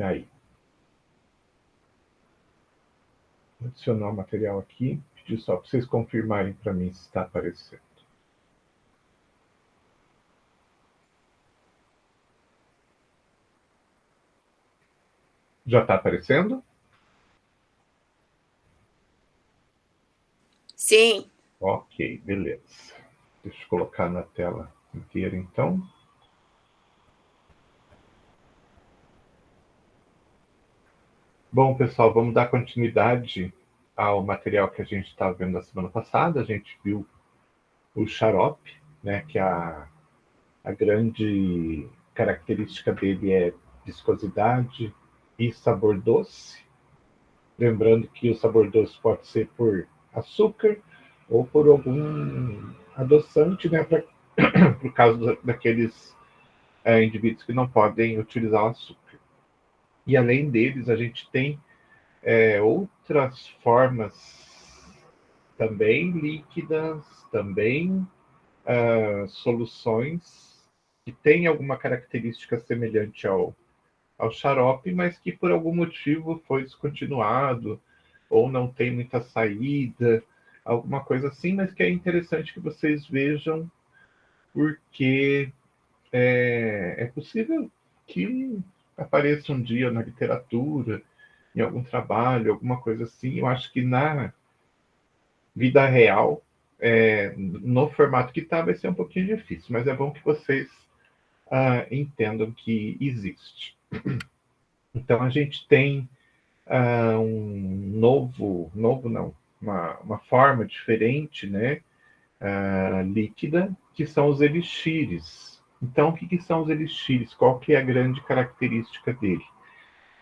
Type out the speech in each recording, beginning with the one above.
Aí. Vou adicionar o material aqui. Pedir só para vocês confirmarem para mim se está aparecendo. Já está aparecendo? Sim. Ok, beleza. Deixa eu colocar na tela inteira, então. Bom, pessoal, vamos dar continuidade ao material que a gente estava vendo na semana passada. A gente viu o xarope, né, que a grande característica dele é viscosidade e sabor doce. Lembrando que o sabor doce pode ser por açúcar ou por algum adoçante, né, por causa daqueles indivíduos que não podem utilizar o açúcar. E além deles, a gente tem outras formas também líquidas, também soluções que têm alguma característica semelhante ao xarope, mas que por algum motivo foi descontinuado ou não tem muita saída, alguma coisa assim, mas que é interessante que vocês vejam, porque é possível que apareça um dia na literatura, em algum trabalho, alguma coisa assim. Eu acho que na vida real, no formato que está, vai ser um pouquinho difícil, mas é bom que vocês entendam que existe. Então, a gente tem um novo não, uma forma diferente, né, líquida, que são os elixires. Então, o que são os elixires? Qual que é a grande característica dele?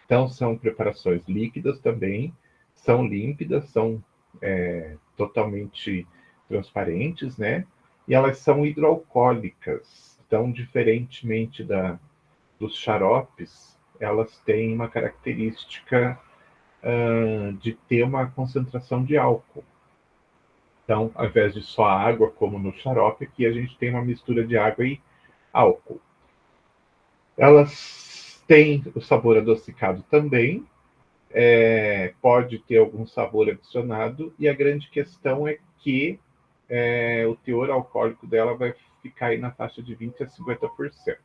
Então, são preparações líquidas também, são límpidas, são totalmente transparentes, né? E elas são hidroalcoólicas. Então, diferentemente dos xaropes, elas têm uma característica de ter uma concentração de álcool. Então, ao invés de só água, como no xarope, aqui a gente tem uma mistura de água e álcool. Elas têm o sabor adocicado também, pode ter algum sabor adicionado, e a grande questão é que o teor alcoólico dela vai ficar aí na faixa de 20% a 50%.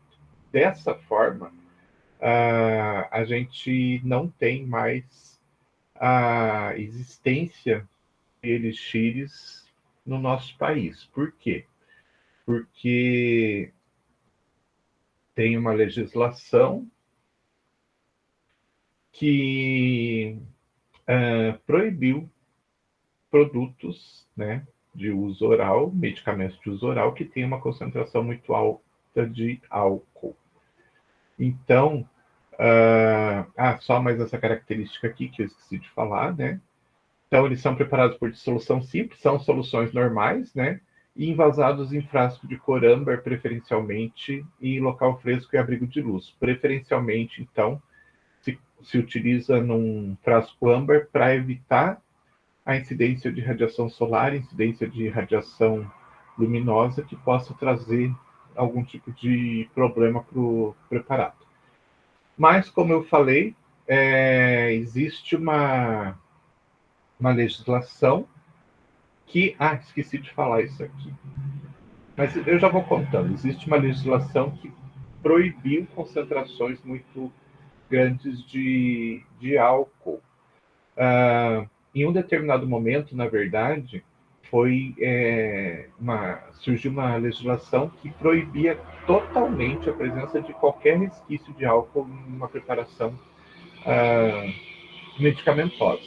Dessa forma, a gente não tem mais a existência de elixires no nosso país. Por quê? Porque tem uma legislação que proibiu produtos, né, de uso oral, medicamentos de uso oral, que tem uma concentração muito alta de álcool. Então, só mais essa característica aqui que eu esqueci de falar, né? Então, eles são preparados por dissolução simples, são soluções normais, né? E envasados em frasco de cor âmbar, preferencialmente, e local fresco e abrigo de luz. Preferencialmente, então, se utiliza num frasco âmbar para evitar a incidência de radiação solar, incidência de radiação luminosa que possa trazer algum tipo de problema para o preparado. Mas, como eu falei, existe uma legislação que... esqueci de falar isso aqui. Mas eu já vou contando. Existe uma legislação que proibiu concentrações muito grandes de álcool. Em um determinado momento, na verdade, surgiu uma legislação que proibia totalmente a presença de qualquer resquício de álcool numa preparação medicamentosa.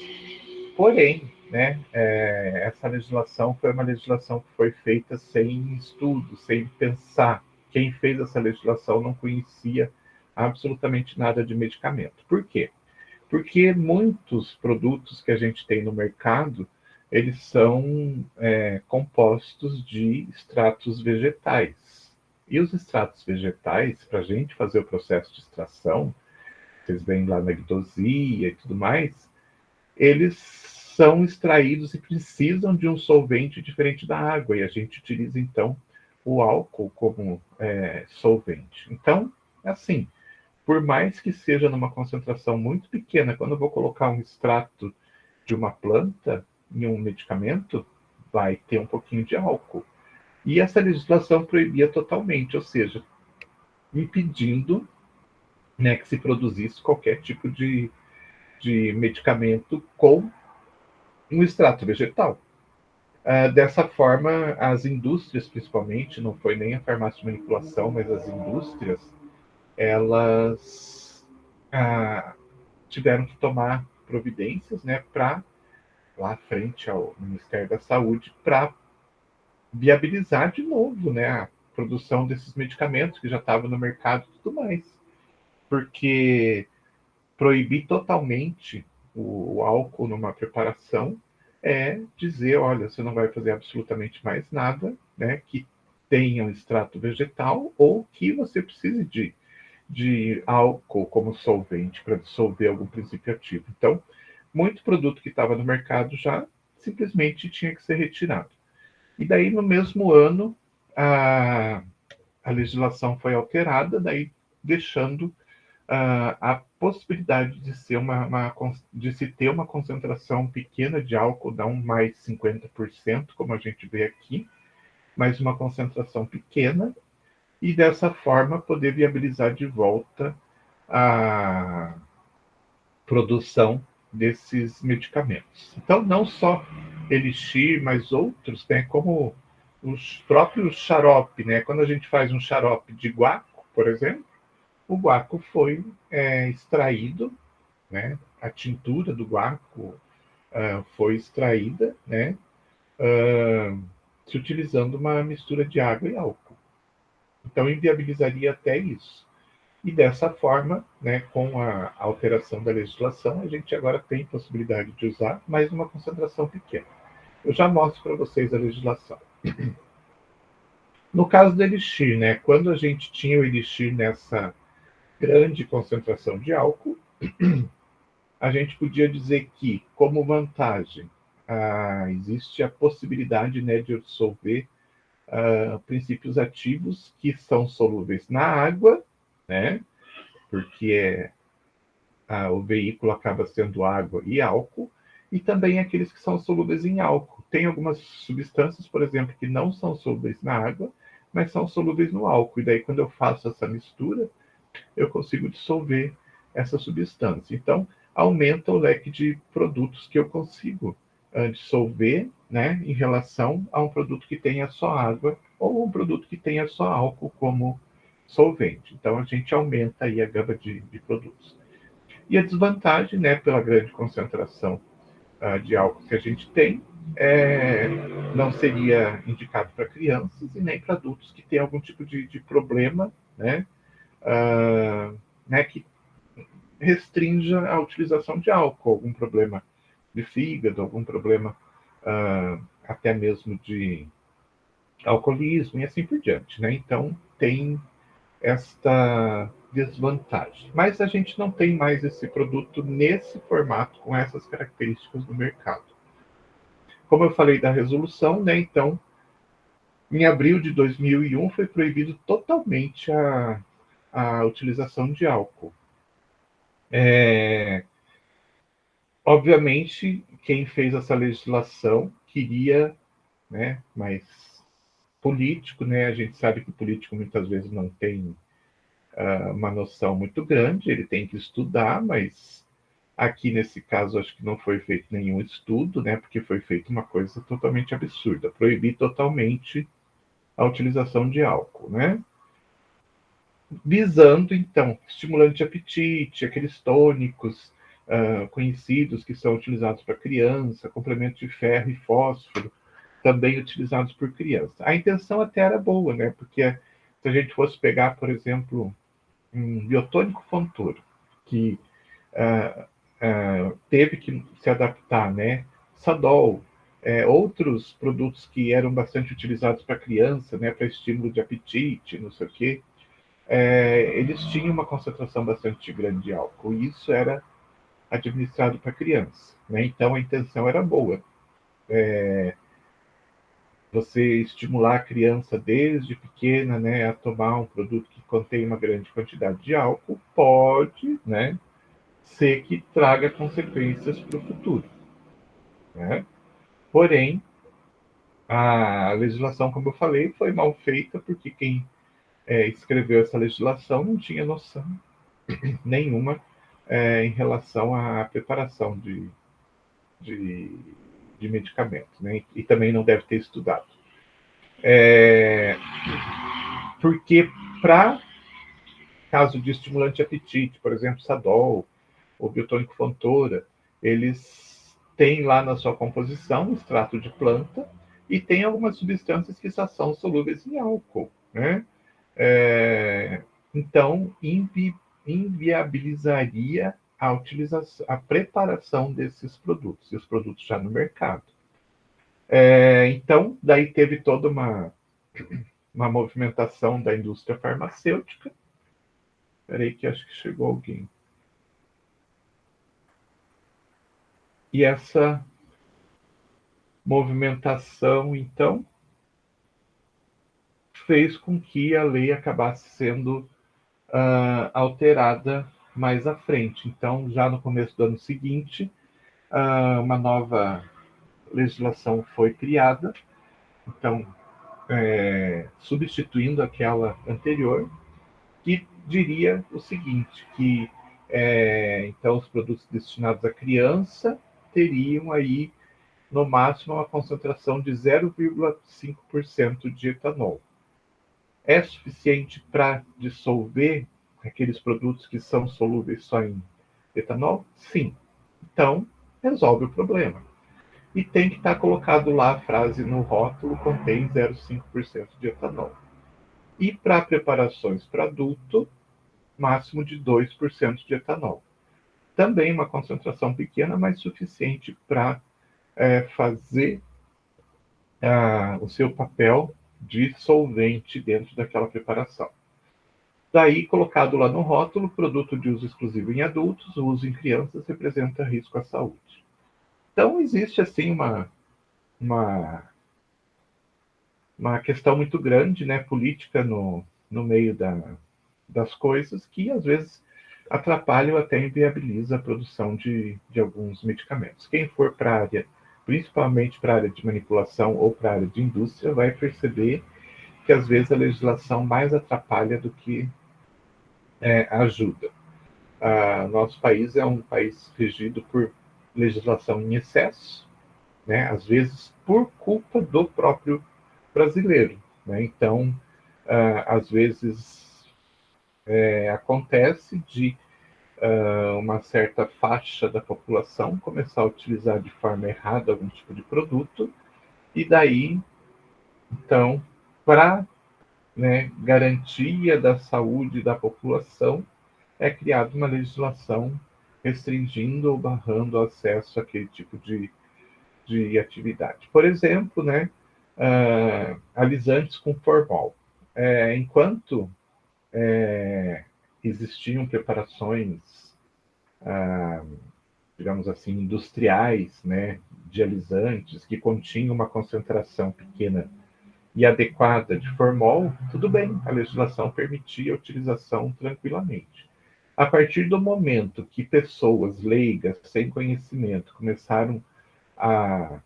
Porém, né, essa legislação foi uma legislação que foi feita sem estudo, sem pensar. Quem fez essa legislação não conhecia absolutamente nada de medicamento. Por quê? Porque muitos produtos que a gente tem no mercado, eles são compostos de extratos vegetais. E os extratos vegetais, para a gente fazer o processo de extração, vocês veem lá na guidosia e tudo mais, eles são extraídos e precisam de um solvente diferente da água, e a gente utiliza, então, o álcool como solvente. Então, assim, por mais que seja numa concentração muito pequena, quando eu vou colocar um extrato de uma planta em um medicamento, vai ter um pouquinho de álcool. E essa legislação proibia totalmente, ou seja, impedindo, né, que se produzisse qualquer tipo de medicamento com um extrato vegetal. Dessa forma, as indústrias, principalmente, não foi nem a farmácia de manipulação, mas as indústrias, elas tiveram que tomar providências, né, para lá frente ao Ministério da Saúde, para viabilizar de novo, né, a produção desses medicamentos que já estavam no mercado e tudo mais. Porque proibir totalmente o álcool numa preparação é dizer, olha, você não vai fazer absolutamente mais nada, né, que tenha um extrato vegetal ou que você precise de álcool como solvente para dissolver algum princípio ativo. Então, muito produto que estava no mercado já simplesmente tinha que ser retirado. E daí, no mesmo ano, a legislação foi alterada, daí deixando a possibilidade de, de se ter uma concentração pequena de álcool, não mais 50%, como a gente vê aqui, mas uma concentração pequena, e dessa forma poder viabilizar de volta a produção desses medicamentos. Então, não só Elixir, mas outros, né, como os próprios xarope, né? Quando a gente faz um xarope de guaco, por exemplo, o guaco foi extraído, né? A tintura do guaco foi extraída, né? Se utilizando uma mistura de água e álcool. Então, inviabilizaria até isso. E dessa forma, né, com a alteração da legislação, a gente agora tem possibilidade de usar, mas uma concentração pequena. Eu já mostro para vocês a legislação. No caso do Elixir, né, quando a gente tinha o Elixir nessa grande concentração de álcool, a gente podia dizer que, como vantagem, existe a possibilidade, né, de eu dissolver princípios ativos que são solúveis na água, né, porque o veículo acaba sendo água e álcool, e também aqueles que são solúveis em álcool. Tem algumas substâncias, por exemplo, que não são solúveis na água, mas são solúveis no álcool. E daí, quando eu faço essa mistura, eu consigo dissolver essa substância. Então, aumenta o leque de produtos que eu consigo dissolver, né, em relação a um produto que tenha só água ou um produto que tenha só álcool como solvente. Então, a gente aumenta aí a gama de produtos. E a desvantagem, né, pela grande concentração de álcool que a gente tem, não seria indicado para crianças e nem para adultos que têm algum tipo de problema, né, que restrinja a utilização de álcool, algum problema de fígado, algum problema até mesmo de alcoolismo e assim por diante, né? Então tem esta desvantagem. Mas a gente não tem mais esse produto nesse formato, com essas características no mercado. Como eu falei da resolução, né? Então, em abril de 2001 foi proibido totalmente a utilização de álcool. Obviamente, quem fez essa legislação queria, né, mais político, né? A gente sabe que o político muitas vezes não tem uma noção muito grande, ele tem que estudar, mas aqui nesse caso acho que não foi feito nenhum estudo, né? Porque foi feita uma coisa totalmente absurda, proibir totalmente a utilização de álcool, né? Visando então estimulante de apetite, aqueles tônicos conhecidos que são utilizados para criança, complemento de ferro e fósforo, também utilizados por criança. A intenção até era boa, né? Porque se a gente fosse pegar, por exemplo, um biotônico Fontoura, que teve que se adaptar, né? Sadol, outros produtos que eram bastante utilizados para criança, né? Para estímulo de apetite, não sei o quê, eles tinham uma concentração bastante grande de álcool, e isso era administrado para criança, né? Então a intenção era boa. você estimular a criança desde pequena, né, a tomar um produto que contém uma grande quantidade de álcool, pode, né, ser que traga consequências para o futuro, né? Porém, a legislação, como eu falei, foi mal feita porque quem escreveu essa legislação não tinha noção nenhuma em relação à preparação de, de medicamentos, né? E também não deve ter estudado. Porque para caso de estimulante de apetite, por exemplo, Sadol ou biotônico Fontoura, eles têm lá na sua composição um extrato de planta e tem algumas substâncias que só são solúveis em álcool, né? Então, inviabilizaria a utilização, a preparação desses produtos, e os produtos já no mercado. Então, daí teve toda uma movimentação da indústria farmacêutica. Espera aí que acho que chegou alguém. E essa movimentação, então, fez com que a lei acabasse sendo alterada mais à frente. Então, já no começo do ano seguinte, uma nova legislação foi criada, então, substituindo aquela anterior, que diria o seguinte, que então os produtos destinados à criança teriam aí no máximo uma concentração de 0,5% de etanol. É suficiente para dissolver aqueles produtos que são solúveis só em etanol? Sim. Então, resolve o problema. E tem que estar colocado lá a frase no rótulo, contém 0,5% de etanol. E para preparações para adulto, máximo de 2% de etanol. Também uma concentração pequena, mas suficiente para fazer o seu papel de solvente dentro daquela preparação. Daí, colocado lá no rótulo, produto de uso exclusivo em adultos, o uso em crianças representa risco à saúde. Então, existe, assim, uma, uma questão muito grande, né, política no meio das coisas, que às vezes atrapalha ou até inviabiliza a produção de alguns medicamentos. Quem for para a área, principalmente para a área de manipulação ou para a área de indústria, vai perceber que às vezes a legislação mais atrapalha do que ajuda. Nosso país é um país regido por legislação em excesso, né? Às vezes por culpa do próprio brasileiro, né? Então, às vezes acontece de uma certa faixa da população começar a utilizar de forma errada algum tipo de produto, e daí, então, para, né, garantia da saúde da população, é criada uma legislação restringindo ou barrando o acesso àquele tipo de atividade. Por exemplo, né, alisantes com formol. Enquanto existiam preparações, digamos assim, industriais, né, de alisantes que continham uma concentração pequena e adequada de formol, tudo bem, a legislação permitia a utilização tranquilamente. A partir do momento que pessoas leigas, sem conhecimento, começaram a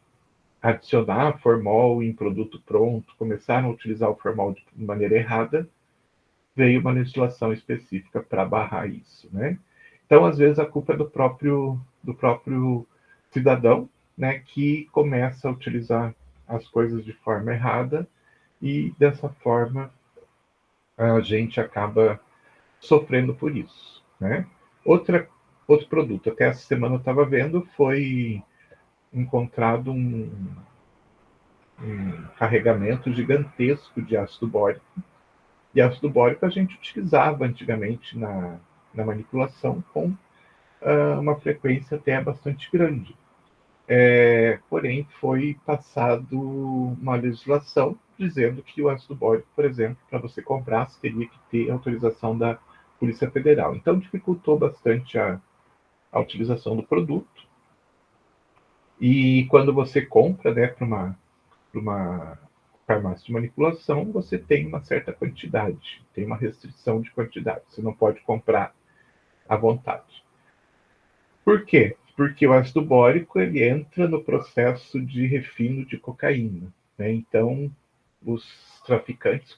adicionar formol em produto pronto, começaram a utilizar o formol de maneira errada, veio uma legislação específica para barrar isso, né? Então, às vezes, a culpa é do próprio cidadão, né, que começa a utilizar as coisas de forma errada e, dessa forma, a gente acaba sofrendo por isso, né? Outro produto, até essa semana eu estava vendo, foi encontrado um carregamento gigantesco de ácido bórico. E ácido bórico a gente utilizava antigamente na manipulação com uma frequência até bastante grande. Porém, foi passado uma legislação dizendo que o ácido bórico, por exemplo, para você comprar, você teria que ter autorização da Polícia Federal. Então, dificultou bastante a utilização do produto. E quando você compra, né, para uma farmácia de manipulação, você tem uma certa quantidade, tem uma restrição de quantidade, você não pode comprar à vontade. Por quê? Porque o ácido bórico ele entra no processo de refino de cocaína, né? Então, os traficantes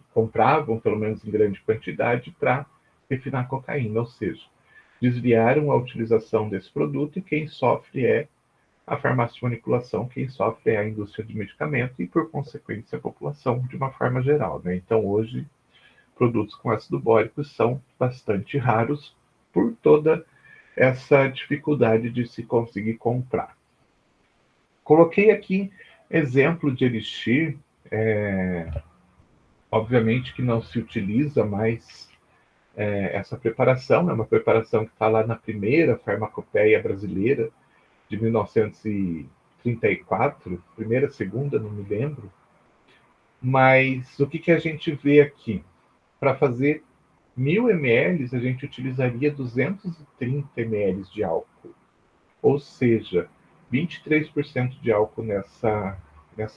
compravam, pelo menos em grande quantidade, para refinar cocaína, ou seja, desviaram a utilização desse produto e quem sofre é a farmácia de manipulação, quem sofre é a indústria de medicamento e, por consequência, a população de uma forma geral, né? Então, hoje, produtos com ácido bórico são bastante raros por toda essa dificuldade de se conseguir comprar. Coloquei aqui exemplo de elixir, obviamente que não se utiliza mais essa preparação, é uma preparação que está lá na primeira farmacopeia brasileira de 1934, primeira, segunda, não me lembro, mas o que, que a gente vê aqui? Para fazer 1.000 ml, a gente utilizaria 230 ml de álcool. Ou seja, 23% de álcool nessa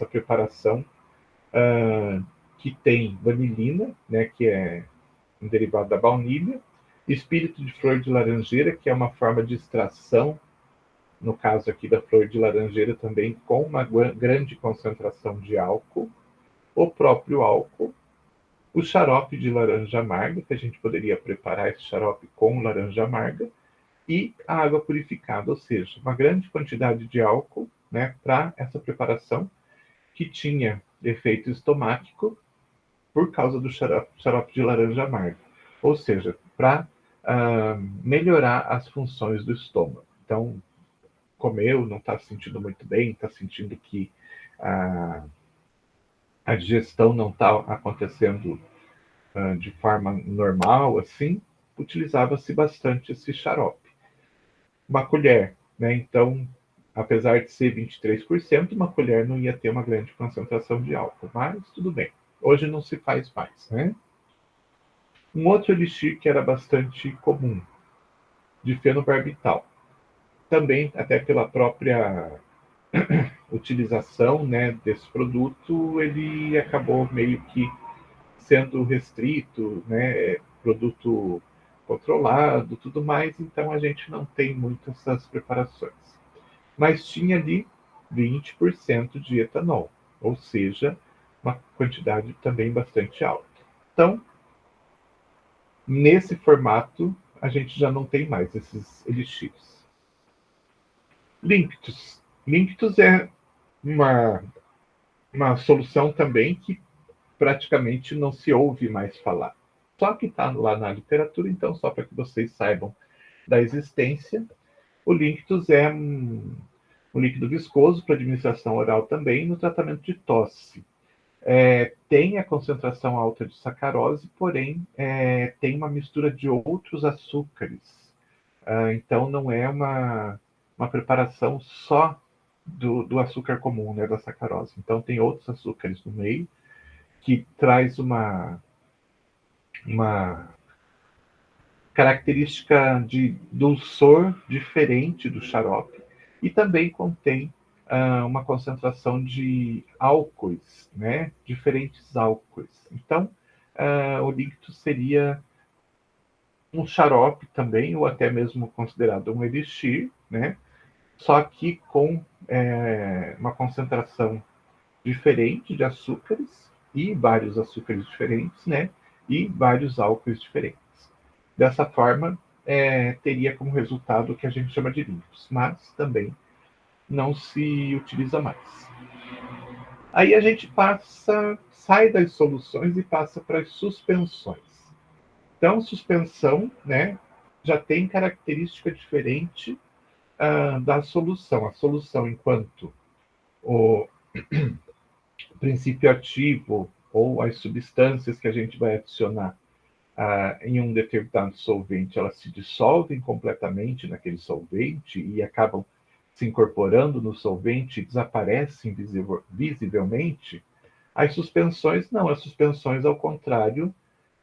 preparação, que tem vanilina, né, que é um derivado da baunilha, espírito de flor de laranjeira, que é uma forma de extração, no caso aqui da flor de laranjeira também, com uma grande concentração de álcool, o próprio álcool, o xarope de laranja amarga, que a gente poderia preparar esse xarope com laranja amarga, e a água purificada, ou seja, uma grande quantidade de álcool, né, para essa preparação, que tinha efeito estomático por causa do xarope de laranja amarga, ou seja, para melhorar as funções do estômago. Então, comeu, não está se sentindo muito bem, está sentindo que a digestão não está acontecendo de forma normal, assim, utilizava-se bastante esse xarope. Uma colher, né? Então, apesar de ser 23%, uma colher não ia ter uma grande concentração de álcool, mas tudo bem. Hoje não se faz mais, né? Um outro elixir que era bastante comum, de fenobarbital. Também, até pela própria utilização, né, desse produto, ele acabou meio que sendo restrito, né, produto controlado, tudo mais, então a gente não tem muito essas preparações. Mas tinha ali 20% de etanol, ou seja, uma quantidade também bastante alta. Então, nesse formato, a gente já não tem mais esses elixirs. Línctus. Línctus é uma solução também que praticamente não se ouve mais falar. Só que está lá na literatura, então, só para que vocês saibam da existência, o Linctus é um líquido viscoso para administração oral também no tratamento de tosse. Tem a concentração alta de sacarose, porém tem uma mistura de outros açúcares. Então não é uma preparação só do açúcar comum, né, da sacarose. Então tem outros açúcares no meio, que traz uma característica de dulçor diferente do xarope e também contém uma concentração de álcoois, né? Diferentes álcoois. Então, o líquido seria um xarope também, ou até mesmo considerado um elixir, né? Só que com uma concentração diferente de açúcares e vários açúcares diferentes, né? E vários álcoois diferentes. Dessa forma, teria como resultado o que a gente chama de limpos, mas também não se utiliza mais. Aí a gente sai das soluções e passa para as suspensões. Então, suspensão, né, já tem característica diferente da solução. A solução, enquanto o princípio ativo ou as substâncias que a gente vai adicionar em um determinado solvente, elas se dissolvem completamente naquele solvente e acabam se incorporando no solvente e desaparecem visivelmente. As suspensões não, as suspensões, ao contrário,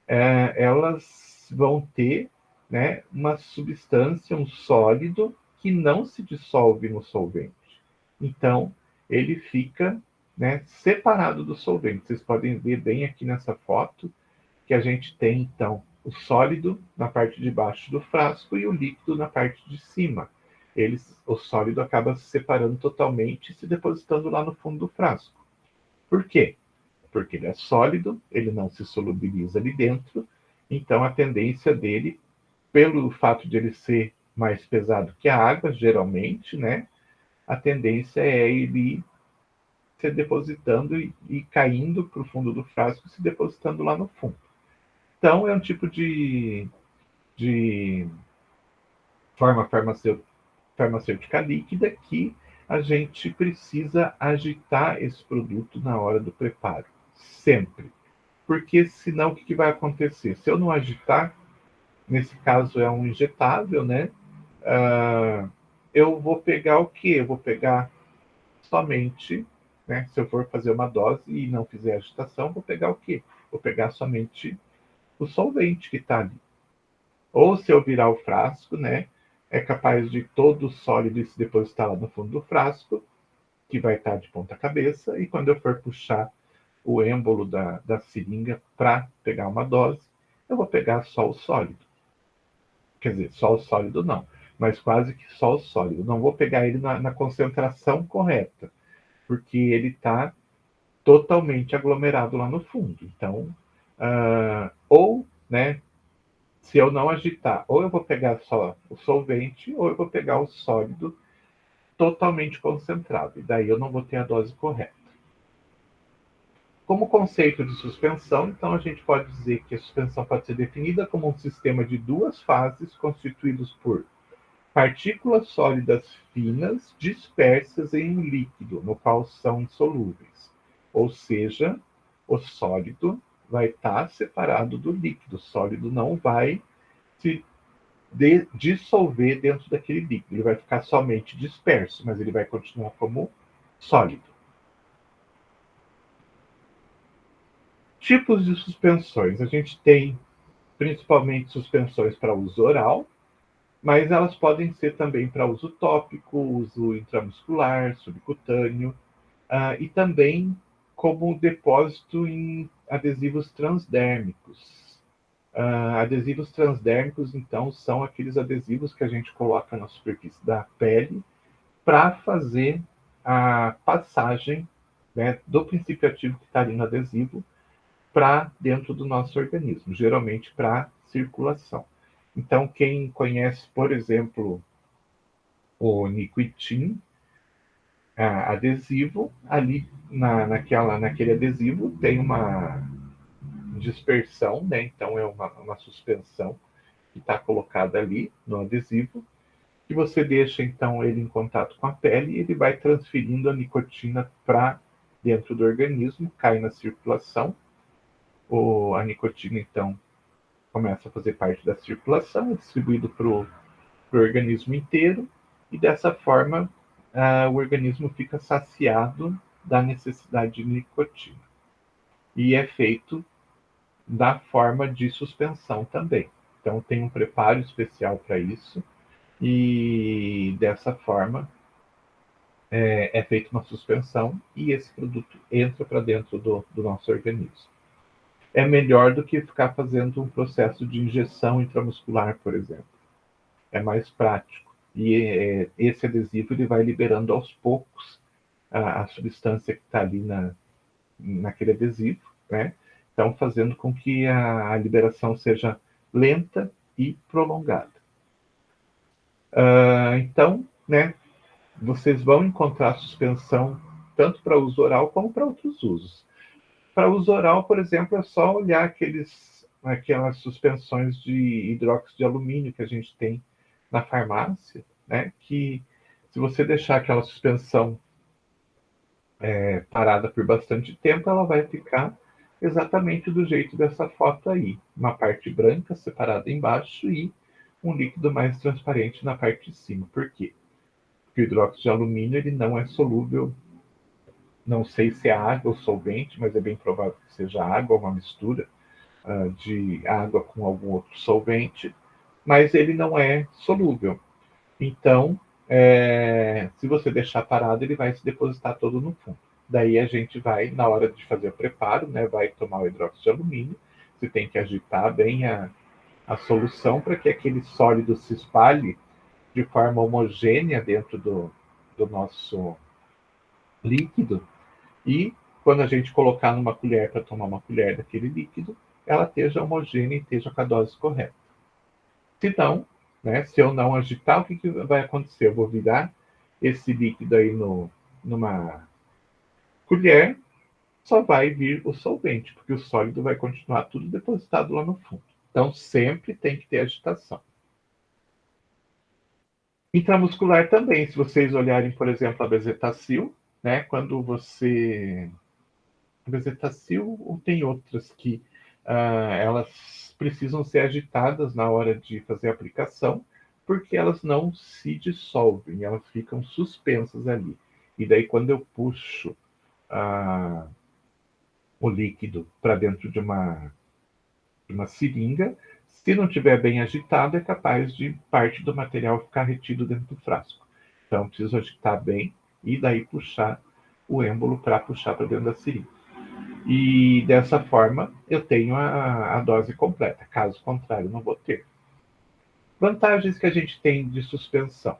elas vão ter, né, uma substância, um sólido que não se dissolve no solvente. Então, ele fica né, separado do solvente. Vocês podem ver bem aqui nessa foto que a gente tem, então, o sólido na parte de baixo do frasco e o líquido na parte de cima. O sólido acaba se separando totalmente e se depositando lá no fundo do frasco. Por quê? Porque ele é sólido, ele não se solubiliza ali dentro, então a tendência dele, pelo fato de ele ser mais pesado que a água, geralmente, né, a tendência é ele se depositando e caindo para o fundo do frasco, se depositando lá no fundo. Então, é um tipo de forma farmacêutica líquida que a gente precisa agitar esse produto na hora do preparo, sempre. Porque senão o que vai acontecer? Se eu não agitar, nesse caso é um injetável, né? Ah, eu vou pegar o quê? Eu vou pegar somente, né? Se eu for fazer uma dose e não fizer agitação, vou pegar o quê? Vou pegar somente o solvente que está ali. Ou se eu virar o frasco, né? É capaz de todo o sólido se depositar lá no fundo do frasco, que vai estar de ponta cabeça, e quando eu for puxar o êmbolo da seringa para pegar uma dose, eu vou pegar só o sólido. Quer dizer, só o sólido não, mas quase que só o sólido. Não vou pegar ele na concentração correta, porque ele está totalmente aglomerado lá no fundo. Então, ou, né, se eu não agitar, ou eu vou pegar só o solvente, ou eu vou pegar o sólido totalmente concentrado. E daí eu não vou ter a dose correta. Como conceito de suspensão, então a gente pode dizer que a suspensão pode ser definida como um sistema de duas fases constituídos por partículas sólidas finas dispersas em um líquido, no qual são insolúveis. Ou seja, o sólido vai estar separado do líquido. O sólido não vai se dissolver dentro daquele líquido. Ele vai ficar somente disperso, mas ele vai continuar como sólido. Tipos de suspensões. A gente tem principalmente suspensões para uso oral, mas elas podem ser também para uso tópico, uso intramuscular, subcutâneo, e também como depósito em adesivos transdérmicos. Adesivos transdérmicos, então, são aqueles adesivos que a gente coloca na superfície da pele para fazer a passagem, né, do princípio ativo que está ali no adesivo para dentro do nosso organismo, geralmente para circulação. Então, quem conhece, por exemplo, o Nicotin adesivo, ali naquele adesivo tem uma dispersão, né? Então é uma suspensão que está colocada ali no adesivo, que você deixa então ele em contato com a pele e ele vai transferindo a nicotina para dentro do organismo, cai na circulação. A nicotina então começa a fazer parte da circulação, é distribuído para o organismo inteiro, e dessa forma o organismo fica saciado da necessidade de nicotina. E é feito da forma de suspensão também. Então tem um preparo especial para isso, e dessa forma é feita uma suspensão e esse produto entra para dentro do nosso organismo. É melhor do que ficar fazendo um processo de injeção intramuscular, por exemplo. É mais prático. E esse adesivo ele vai liberando aos poucos a substância que está ali naquele adesivo, né? Então, fazendo com que a liberação seja lenta e prolongada. Então, né, vocês vão encontrar suspensão tanto para uso oral como para outros usos. Para uso oral, por exemplo, é só olhar aquelas suspensões de hidróxido de alumínio que a gente tem na farmácia, né? Que se você deixar aquela suspensão parada por bastante tempo, ela vai ficar exatamente do jeito dessa foto aí. Uma parte branca separada embaixo e um líquido mais transparente na parte de cima. Por quê? Porque o hidróxido de alumínio ele não é solúvel, não sei se é água ou solvente, mas é bem provável que seja água, uma mistura de água com algum outro solvente, mas ele não é solúvel. Então, se você deixar parado, ele vai se depositar todo no fundo. Daí a gente vai, na hora de fazer o preparo, né, vai tomar o hidróxido de alumínio. Você tem que agitar bem a solução para que aquele sólido se espalhe de forma homogênea dentro do nosso líquido. E quando a gente colocar numa colher para tomar uma colher daquele líquido, ela esteja homogênea e esteja com a dose correta. Se não, né, se eu não agitar, o que vai acontecer? Eu vou virar esse líquido aí numa colher, só vai vir o solvente, porque o sólido vai continuar tudo depositado lá no fundo. Então, sempre tem que ter agitação. Intramuscular também, se vocês olharem, por exemplo, a bezetacil, né, quando você... A bezetacil, ou tem outras que elas precisam ser agitadas na hora de fazer a aplicação, porque elas não se dissolvem, elas ficam suspensas ali. E daí, quando eu puxo o líquido para dentro de uma seringa, se não estiver bem agitado, é capaz de parte do material ficar retido dentro do frasco. Então, preciso agitar bem e daí puxar o êmbolo para puxar para dentro da seringa. E dessa forma, eu tenho a dose completa. Caso contrário, não vou ter. Vantagens que a gente tem de suspensão.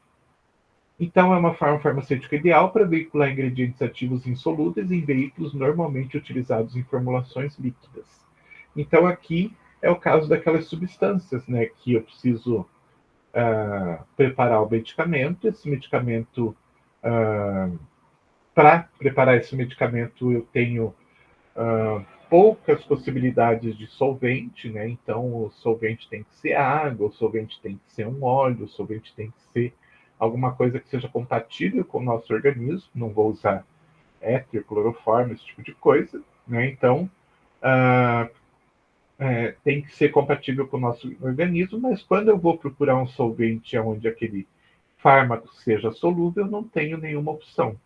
Então, é uma forma farmacêutica ideal para veicular ingredientes ativos insolúveis em veículos normalmente utilizados em formulações líquidas. Então, aqui é o caso daquelas substâncias, né, que eu preciso preparar o medicamento. Esse medicamento, para preparar esse medicamento, eu tenho poucas possibilidades de solvente, né? Então, o solvente tem que ser água, o solvente tem que ser um óleo, o solvente tem que ser alguma coisa que seja compatível com o nosso organismo. Não vou usar éter, cloroformo, esse tipo de coisa, né? Então, tem que ser compatível com o nosso organismo, mas quando eu vou procurar um solvente onde aquele fármaco seja solúvel, eu não tenho nenhuma opção.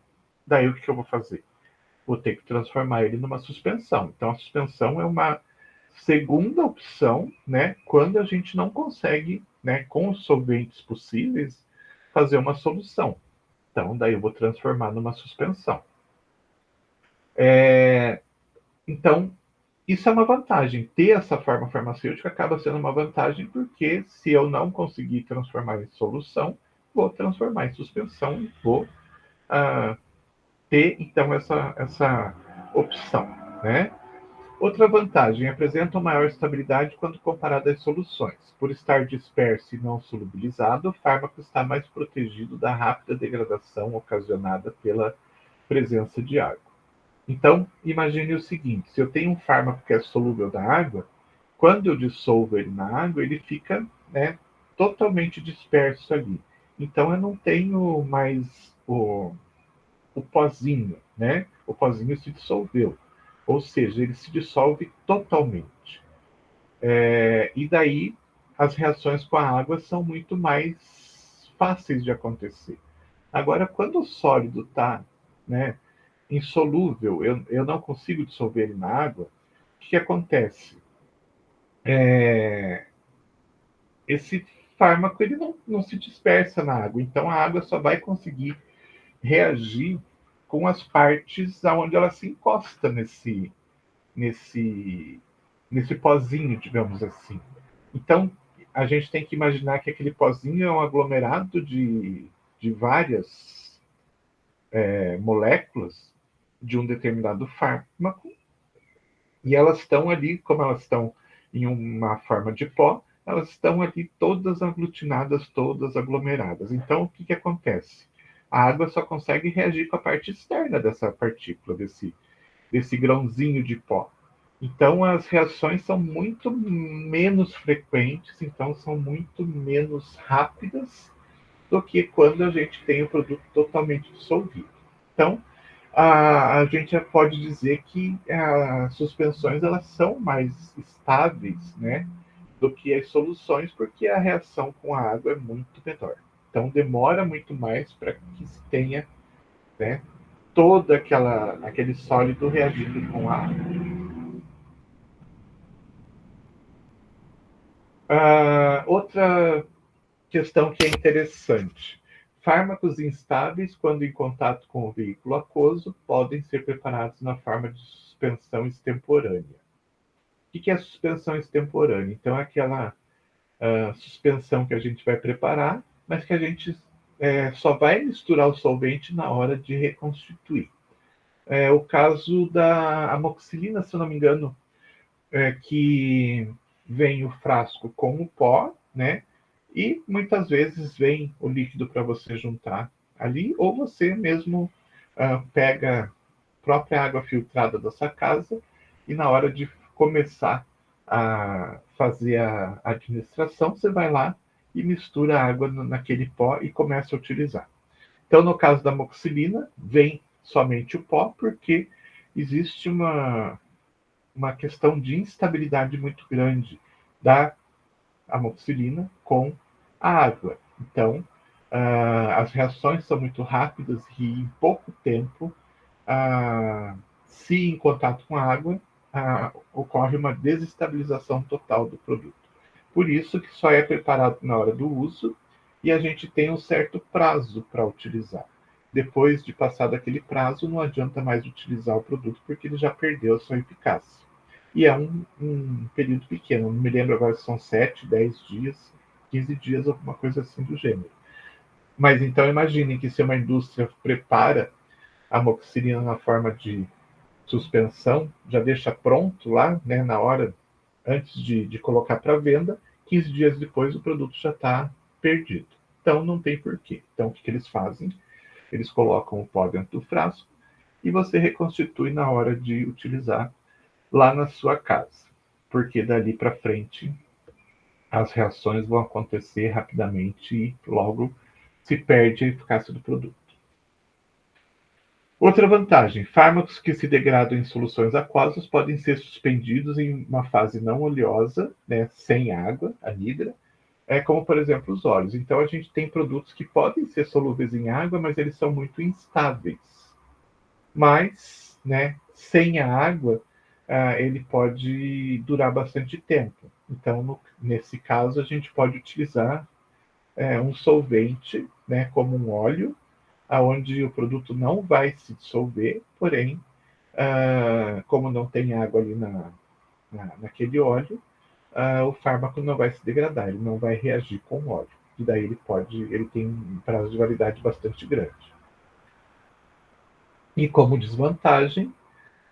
Daí o que eu vou fazer? Vou ter que transformar ele numa suspensão. Então, a suspensão é uma segunda opção, né, quando a gente não consegue, né, com os solventes possíveis, fazer uma solução. Então, daí eu vou transformar numa suspensão. Então, isso é uma vantagem. Ter essa forma farmacêutica acaba sendo uma vantagem, porque se eu não conseguir transformar em solução, vou transformar em suspensão e vou ter, então, essa opção, né? Outra vantagem, apresenta maior estabilidade quando comparado às soluções. Por estar disperso e não solubilizado, o fármaco está mais protegido da rápida degradação ocasionada pela presença de água. Então, imagine o seguinte: se eu tenho um fármaco que é solúvel na água, quando eu dissolvo ele na água, ele fica, né, totalmente disperso ali. Então, eu não tenho mais o pozinho, né? O pozinho se dissolveu. Ou seja, ele se dissolve totalmente. E daí as reações com a água são muito mais fáceis de acontecer. Agora, quando o sólido está, né, insolúvel, eu não consigo dissolver ele na água, o que acontece? Esse fármaco ele não se dispersa na água, então a água só vai conseguir reagir com as partes aonde ela se encosta nesse, nesse pozinho, digamos assim. Então, a gente tem que imaginar que aquele pozinho é um aglomerado de várias moléculas de um determinado fármaco, e elas estão ali, como elas estão em uma forma de pó, elas estão ali todas aglutinadas, todas aglomeradas. Então, o que acontece? A água só consegue reagir com a parte externa dessa partícula, desse grãozinho de pó. Então, as reações são muito menos frequentes, então são muito menos rápidas do que quando a gente tem o produto totalmente dissolvido. Então, a gente já pode dizer que as suspensões elas são mais estáveis, né, do que as soluções, porque a reação com a água é muito menor. Então, demora muito mais para que se tenha, né, todo aquele sólido reagindo com a água. Outra questão que é interessante. Fármacos instáveis, quando em contato com o veículo aquoso, podem ser preparados na forma de suspensão extemporânea. O que é a suspensão extemporânea? Então, é aquela suspensão que a gente vai preparar, mas que a gente só vai misturar o solvente na hora de reconstituir. É o caso da amoxicilina, se eu não me engano, que vem o frasco com o pó, né? E muitas vezes vem o líquido para você juntar ali, ou você mesmo pega a própria água filtrada da sua casa e na hora de começar a fazer a administração, você vai lá e mistura a água naquele pó e começa a utilizar. Então, no caso da amoxicilina, vem somente o pó, porque existe uma questão de instabilidade muito grande da amoxicilina com a água. Então, as reações são muito rápidas e em pouco tempo, se em contato com a água, ocorre uma desestabilização total do produto. Por isso que só é preparado na hora do uso e a gente tem um certo prazo para utilizar. Depois de passar daquele prazo, não adianta mais utilizar o produto porque ele já perdeu a sua eficácia. E é um período pequeno, não me lembro agora se são 7, 10 dias, 15 dias, alguma coisa assim do gênero. Mas então imaginem que se uma indústria prepara a amoxicilina na forma de suspensão, já deixa pronto lá, né, na hora, antes de colocar para venda, 15 dias depois o produto já está perdido. Então não tem porquê. Então o que eles fazem? Eles colocam o pó dentro do frasco e você reconstitui na hora de utilizar lá na sua casa. Porque dali para frente as reações vão acontecer rapidamente e logo se perde a eficácia do produto. Outra vantagem: fármacos que se degradam em soluções aquosas podem ser suspendidos em uma fase não oleosa, né, sem água, anidra, como por exemplo os óleos. Então a gente tem produtos que podem ser solúveis em água, mas eles são muito instáveis. Mas, né, sem a água, ele pode durar bastante tempo. Então, nesse caso, a gente pode utilizar um solvente, né, como um óleo, aonde o produto não vai se dissolver, porém, como não tem água ali naquele óleo, o fármaco não vai se degradar, ele não vai reagir com o óleo. E daí ele tem um prazo de validade bastante grande. E como desvantagem,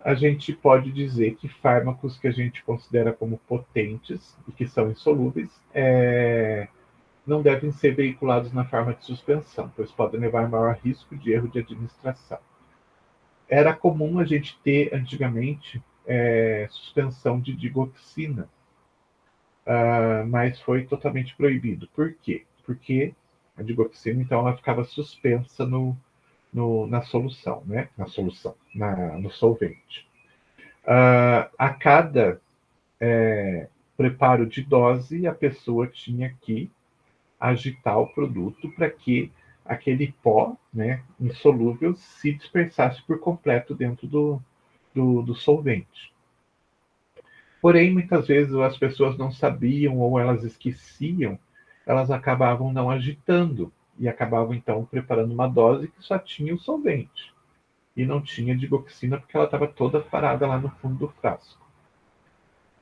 a gente pode dizer que fármacos que a gente considera como potentes e que são insolúveis não devem ser veiculados na forma de suspensão, pois podem levar a maior risco de erro de administração. Era comum a gente ter, antigamente, suspensão de digoxina, mas foi totalmente proibido. Por quê? Porque a digoxina, então, ela ficava suspensa na solução, né? No solvente. A cada preparo de dose, a pessoa tinha que agitar o produto para que aquele pó, né, insolúvel, se dispersasse por completo dentro do solvente. Porém, muitas vezes as pessoas não sabiam ou elas esqueciam, elas acabavam não agitando e acabavam então preparando uma dose que só tinha o solvente e não tinha digoxina porque ela estava toda parada lá no fundo do frasco.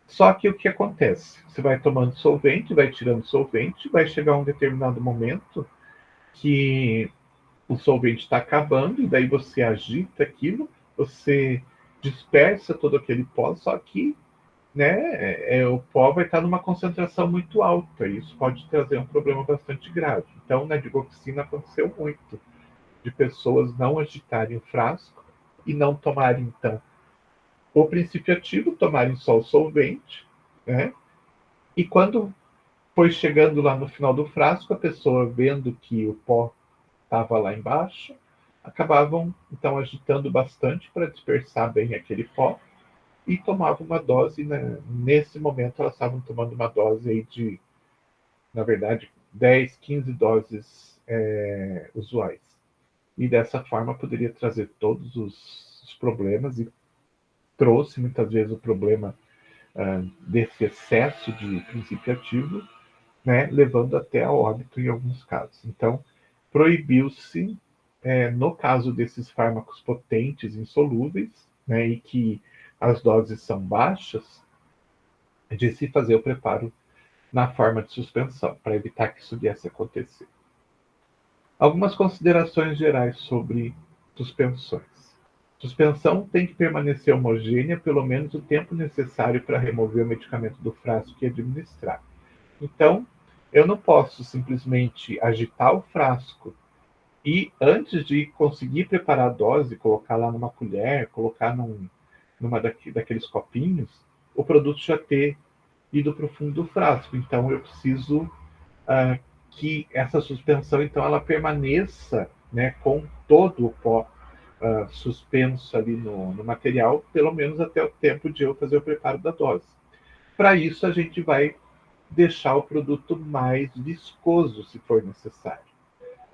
Só que o que acontece? Você vai tomando solvente, vai tirando solvente, vai chegar um determinado momento que o solvente está acabando, e daí você agita aquilo, você dispersa todo aquele pó, só que, né, o pó vai estar numa concentração muito alta, e isso pode trazer um problema bastante grave. Então, na digoxina aconteceu muito, de pessoas não agitarem o frasco e não tomarem, então, o princípio ativo, tomarem só o solvente, né? E quando foi chegando lá no final do frasco, a pessoa vendo que o pó estava lá embaixo, acabavam então agitando bastante para dispersar bem aquele pó e tomavam uma dose, né? Nesse momento elas estavam tomando uma dose aí de, na verdade, 10, 15 doses usuais. E dessa forma poderia trazer todos os problemas e trouxe muitas vezes o problema desse excesso de princípio ativo, né, levando até a óbito em alguns casos. Então, proibiu-se, no caso desses fármacos potentes insolúveis, né, e que as doses são baixas, de se fazer o preparo na forma de suspensão, para evitar que isso viesse a acontecer. Algumas considerações gerais sobre suspensões. Suspensão tem que permanecer homogênea pelo menos o tempo necessário para remover o medicamento do frasco e administrar. Então, eu não posso simplesmente agitar o frasco e, antes de conseguir preparar a dose, colocar lá numa colher, colocar numa daqueles copinhos, o produto já ter ido para o fundo do frasco. Então, eu preciso que essa suspensão, então, ela permaneça, né, com todo o pó suspenso ali no material, pelo menos até o tempo de eu fazer o preparo da dose. Para isso, a gente vai deixar o produto mais viscoso, se for necessário.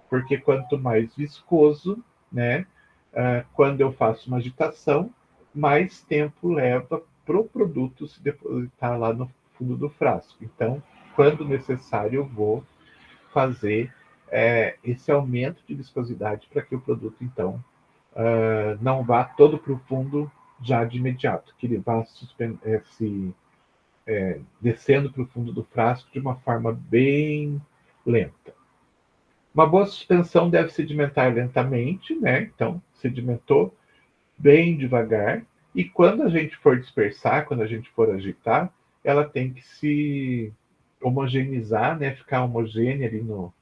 Porque quanto mais viscoso, né, quando eu faço uma agitação, mais tempo leva para o produto se depositar lá no fundo do frasco. Então, quando necessário, eu vou fazer esse aumento de viscosidade para que o produto, então, não vá todo para o fundo já de imediato, que ele vá se descendo para o fundo do frasco de uma forma bem lenta. Uma boa suspensão deve sedimentar lentamente, né? Então, sedimentou bem devagar. E quando a gente for dispersar, quando a gente for agitar, ela tem que se homogeneizar, né? Ficar homogênea ali no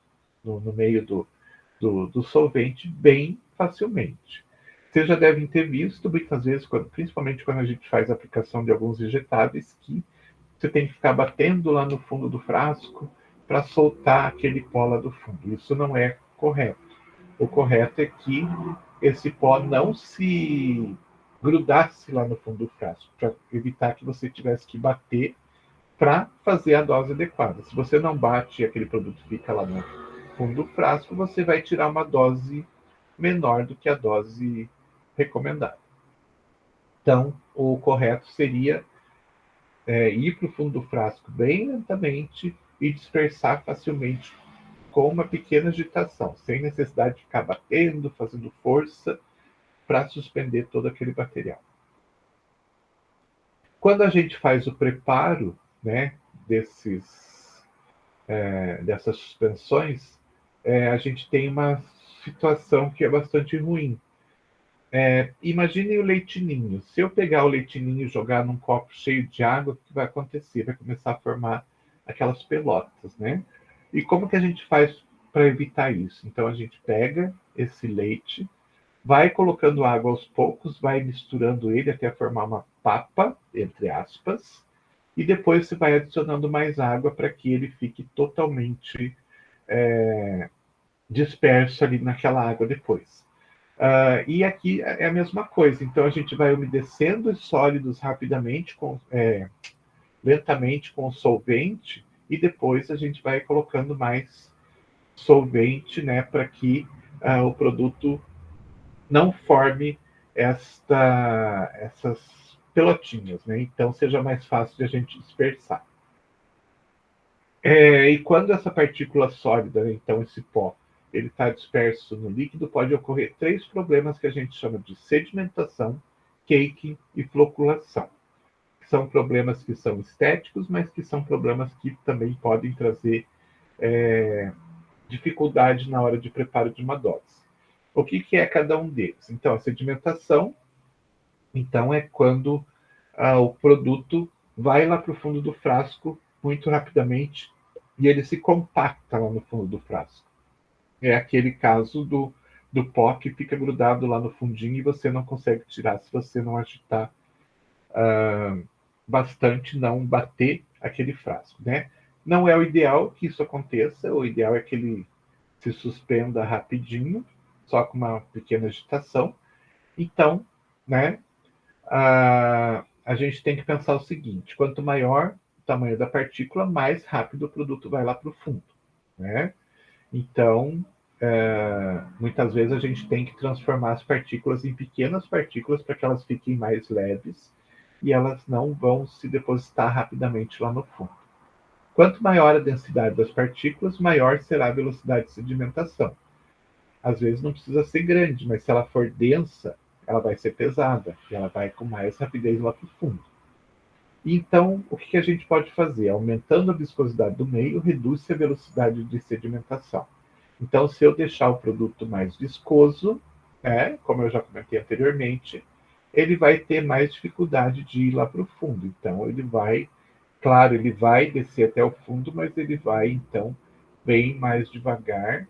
meio do solvente bem facilmente. Vocês já devem ter visto muitas vezes, principalmente quando a gente faz a aplicação de alguns injetáveis, que você tem que ficar batendo lá no fundo do frasco para soltar aquele pó lá do fundo. Isso não é correto. O correto é que esse pó não se grudasse lá no fundo do frasco, para evitar que você tivesse que bater para fazer a dose adequada. Se você não bate e aquele produto fica lá no fundo do frasco, você vai tirar uma dose menor do que a dose recomendada. Então, o correto seria ir para o fundo do frasco bem lentamente e dispersar facilmente com uma pequena agitação, sem necessidade de ficar batendo, fazendo força para suspender todo aquele material. Quando a gente faz o preparo, né, dessas suspensões, a gente tem uma situação que é bastante ruim. Imagine o leitinho. Se eu pegar o leitinho e jogar num copo cheio de água, o que vai acontecer? Vai começar a formar aquelas pelotas, né? E como que a gente faz para evitar isso? Então a gente pega esse leite, vai colocando água aos poucos, vai misturando ele até formar uma papa, entre aspas, e depois você vai adicionando mais água para que ele fique totalmente disperso ali naquela água depois. E aqui é a mesma coisa. Então a gente vai umedecendo os sólidos rapidamente, lentamente com o solvente, e depois a gente vai colocando mais solvente, né, para que o produto não forme essas pelotinhas, né? Então seja mais fácil de a gente dispersar. E quando essa partícula sólida, né, então esse pó, ele está disperso no líquido, pode ocorrer 3 problemas que a gente chama de sedimentação, caking e floculação. São problemas que são estéticos, mas que são problemas que também podem trazer dificuldade na hora de preparo de uma dose. O que é cada um deles? Então, a sedimentação, então, é quando o produto vai lá para o fundo do frasco muito rapidamente e ele se compacta lá no fundo do frasco. É aquele caso do pó que fica grudado lá no fundinho e você não consegue tirar se você não agitar bastante, não bater aquele frasco, né? Não é o ideal que isso aconteça, o ideal é que ele se suspenda rapidinho, só com uma pequena agitação. Então, né, a gente tem que pensar o seguinte: quanto maior o tamanho da partícula, mais rápido o produto vai lá para o fundo, né? Então, muitas vezes a gente tem que transformar as partículas em pequenas partículas para que elas fiquem mais leves e elas não vão se depositar rapidamente lá no fundo. Quanto maior a densidade das partículas, maior será a velocidade de sedimentação. Às vezes não precisa ser grande, mas se ela for densa, ela vai ser pesada e ela vai com mais rapidez lá para o fundo. Então, o que a gente pode fazer? Aumentando a viscosidade do meio, reduz-se a velocidade de sedimentação. Então, se eu deixar o produto mais viscoso, né, como eu já comentei anteriormente, ele vai ter mais dificuldade de ir lá para o fundo. Então, ele vai, claro, ele vai descer até o fundo, mas ele vai, então, bem mais devagar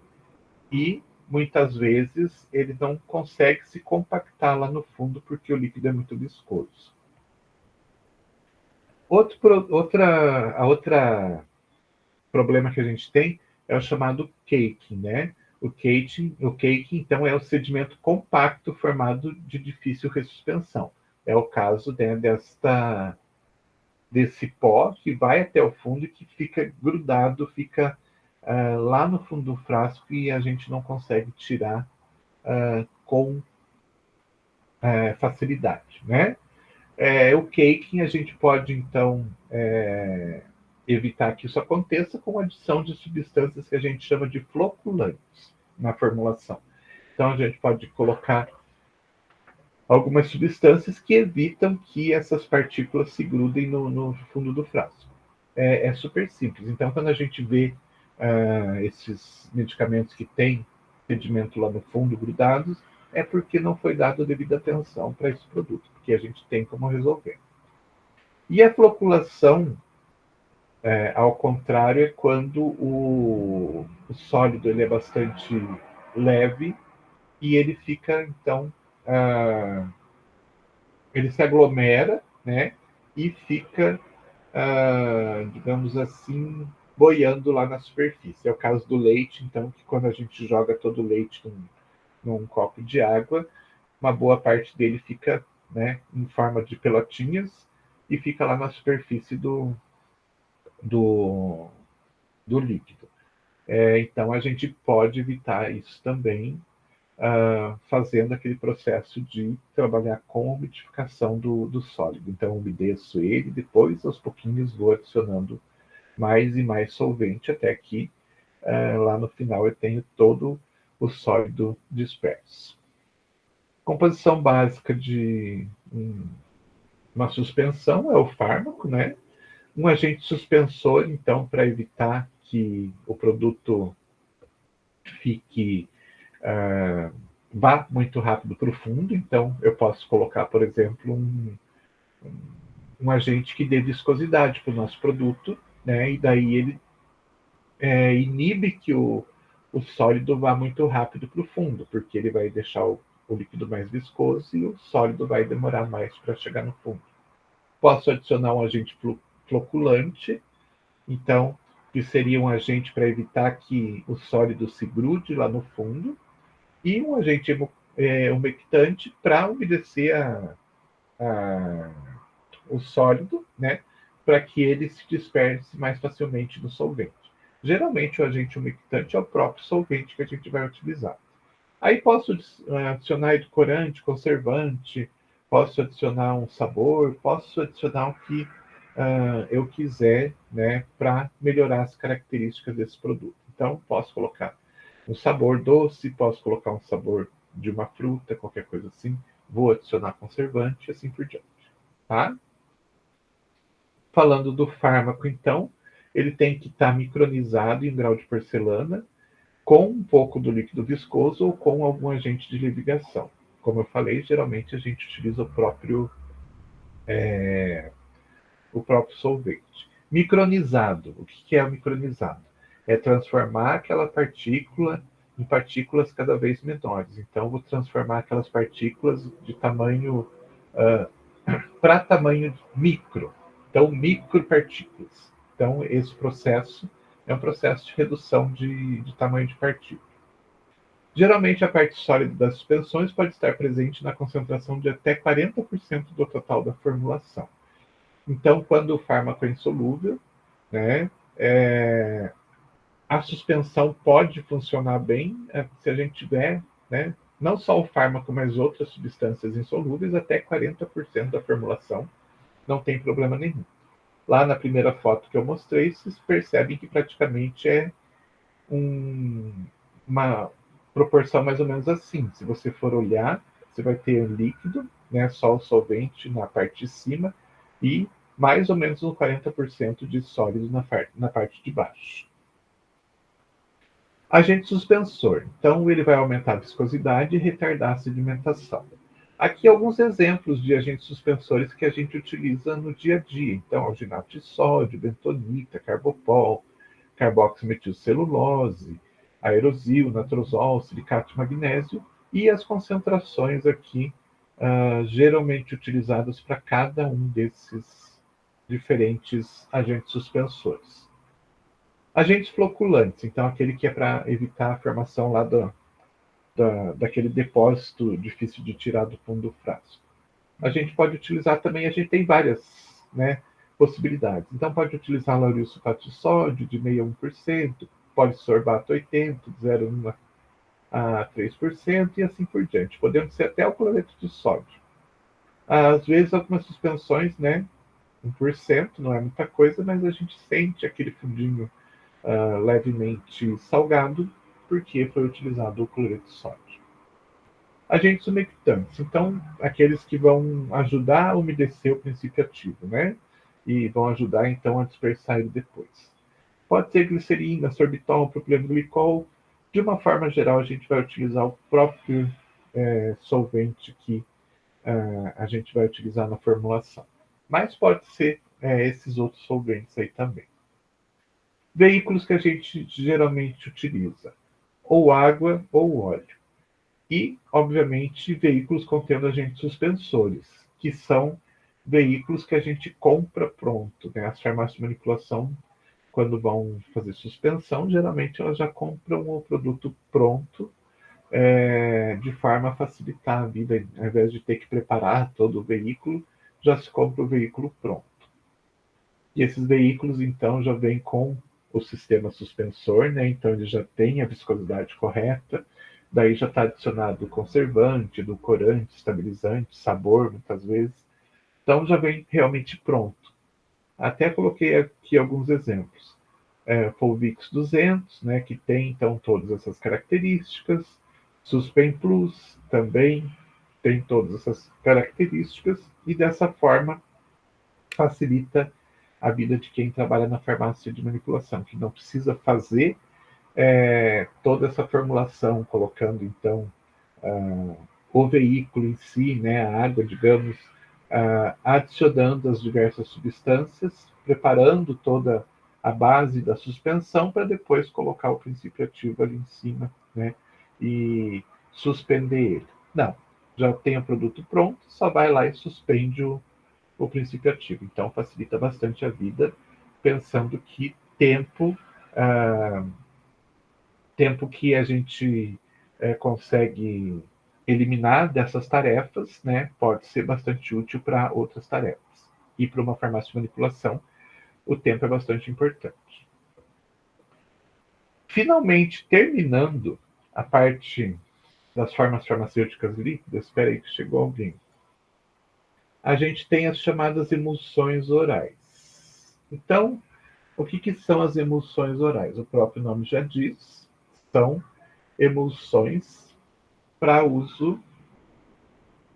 e muitas vezes ele não consegue se compactar lá no fundo porque o líquido é muito viscoso. Outra problema que a gente tem é o chamado caking, né? O caking, então, é o sedimento compacto formado de difícil ressuspensão. É o caso, né, desse pó que vai até o fundo e que fica grudado, fica lá no fundo do frasco e a gente não consegue tirar com facilidade, né? O caking a gente pode, então, evitar que isso aconteça com a adição de substâncias que a gente chama de floculantes na formulação. Então, a gente pode colocar algumas substâncias que evitam que essas partículas se grudem no fundo do frasco. É super simples. Então, quando a gente vê esses medicamentos que têm sedimento lá no fundo grudados, é porque não foi dado devida atenção para esse produto, porque a gente tem como resolver. E a floculação, ao contrário, é quando o sólido ele é bastante leve e ele fica, então, ah, ele se aglomera, né, e fica, digamos assim, boiando lá na superfície. É o caso do leite, então, que quando a gente joga todo o leite num copo de água, uma boa parte dele fica, né, em forma de pelotinhas e fica lá na superfície do, do líquido. Então, a gente pode evitar isso também, fazendo aquele processo de trabalhar com a umidificação do sólido. Então, umedeço ele, depois, aos pouquinhos, vou adicionando mais e mais solvente, até que lá no final eu tenho todo o sólido disperso. Composição básica de uma suspensão é o fármaco, né? Um agente suspensor, então, para evitar que o produto fique vá muito rápido para o fundo. Então, eu posso colocar, por exemplo, um agente que dê viscosidade para o nosso produto, né? E daí ele inibe que o sólido vá muito rápido para o fundo, porque ele vai deixar o líquido mais viscoso e o sólido vai demorar mais para chegar no fundo. Posso adicionar um agente floculante, então, que seria um agente para evitar que o sólido se grude lá no fundo, e um agente umectante para umedecer o sólido, né, para que ele se disperse mais facilmente no solvente. Geralmente, o agente umectante é o próprio solvente que a gente vai utilizar. Aí posso adicionar edulcorante, conservante, posso adicionar um sabor, posso adicionar o que eu quiser, né, para melhorar as características desse produto. Então, posso colocar um sabor doce, posso colocar um sabor de uma fruta, qualquer coisa assim. Vou adicionar conservante e assim por diante. Tá? Falando do fármaco, então, ele tem que estar micronizado em grau de porcelana, com um pouco do líquido viscoso ou com algum agente de ligação. Como eu falei, geralmente a gente utiliza o próprio solvente. Micronizado. O que é o micronizado? É transformar aquela partícula em partículas cada vez menores. Então, vou transformar aquelas partículas de tamanho para tamanho micro. Então, micropartículas. Então, esse processo é um processo de redução de tamanho de partícula. Geralmente, a parte sólida das suspensões pode estar presente na concentração de até 40% do total da formulação. Então, quando o fármaco é insolúvel, né, a suspensão pode funcionar bem se a gente tiver, né, não só o fármaco, mas outras substâncias insolúveis, até 40% da formulação, não tem problema nenhum. Lá na primeira foto que eu mostrei, vocês percebem que praticamente é uma proporção mais ou menos assim. Se você for olhar, você vai ter líquido, né, só o solvente na parte de cima e mais ou menos uns 40% de sólido na parte de baixo. Agente suspensor. Então, ele vai aumentar a viscosidade e retardar a sedimentação. Aqui alguns exemplos de agentes suspensores que a gente utiliza no dia a dia. Então, alginato de sódio, bentonita, carbopol, carboximetilcelulose, aerosil, natrozol, silicato de magnésio e as concentrações aqui geralmente utilizadas para cada um desses diferentes agentes suspensores. Agentes floculantes, então aquele que é para evitar a formação lá daquele depósito difícil de tirar do fundo do frasco. A gente pode utilizar também, a gente tem várias, né, possibilidades. Então pode utilizar lauryl sulfato de sódio de 0,1%, polisorbato 80, de 0,1 a 3% e assim por diante. Podemos ser até o cloreto de sódio. Às vezes algumas suspensões, né, 1%, não é muita coisa, mas a gente sente aquele fundinho levemente salgado, porque foi utilizado o cloreto de sódio. Agentes umectantes, então, aqueles que vão ajudar a umedecer o princípio ativo, né? E vão ajudar, então, a dispersar ele depois. Pode ser glicerina, sorbitol, propileno glicol. De uma forma geral, a gente vai utilizar o próprio solvente que a gente vai utilizar na formulação. Mas pode ser esses outros solventes aí também. Veículos que a gente geralmente utiliza, ou água ou óleo. E, obviamente, veículos contendo agentes suspensores, que são veículos que a gente compra pronto, né? As farmácias de manipulação, quando vão fazer suspensão, geralmente elas já compram o produto pronto, de forma a facilitar a vida, ao invés de ter que preparar todo o veículo, já se compra o veículo pronto. E esses veículos, então, já vêm com o sistema suspensor, né? Então ele já tem a viscosidade correta, daí já está adicionado conservante, edulcorante, estabilizante, sabor, muitas vezes. Então já vem realmente pronto. Até coloquei aqui alguns exemplos. Polvix 200, né, que tem então todas essas características. Suspen Plus também tem todas essas características e dessa forma facilita a vida de quem trabalha na farmácia de manipulação, que não precisa fazer toda essa formulação, colocando então o veículo em si, né, a água, digamos, adicionando as diversas substâncias, preparando toda a base da suspensão para depois colocar o princípio ativo ali em cima, né, e suspender ele. Não, já tem o produto pronto, só vai lá e suspende o princípio ativo. Então facilita bastante a vida, pensando que ah, tempo que a gente consegue eliminar dessas tarefas, né, pode ser bastante útil para outras tarefas. E para uma farmácia de manipulação, o tempo é bastante importante. Finalmente, terminando a parte das formas farmacêuticas líquidas, espera aí que chegou alguém. A gente tem as chamadas emulsões orais. Então, o que são as emulsões orais? O próprio nome já diz, são emulsões para uso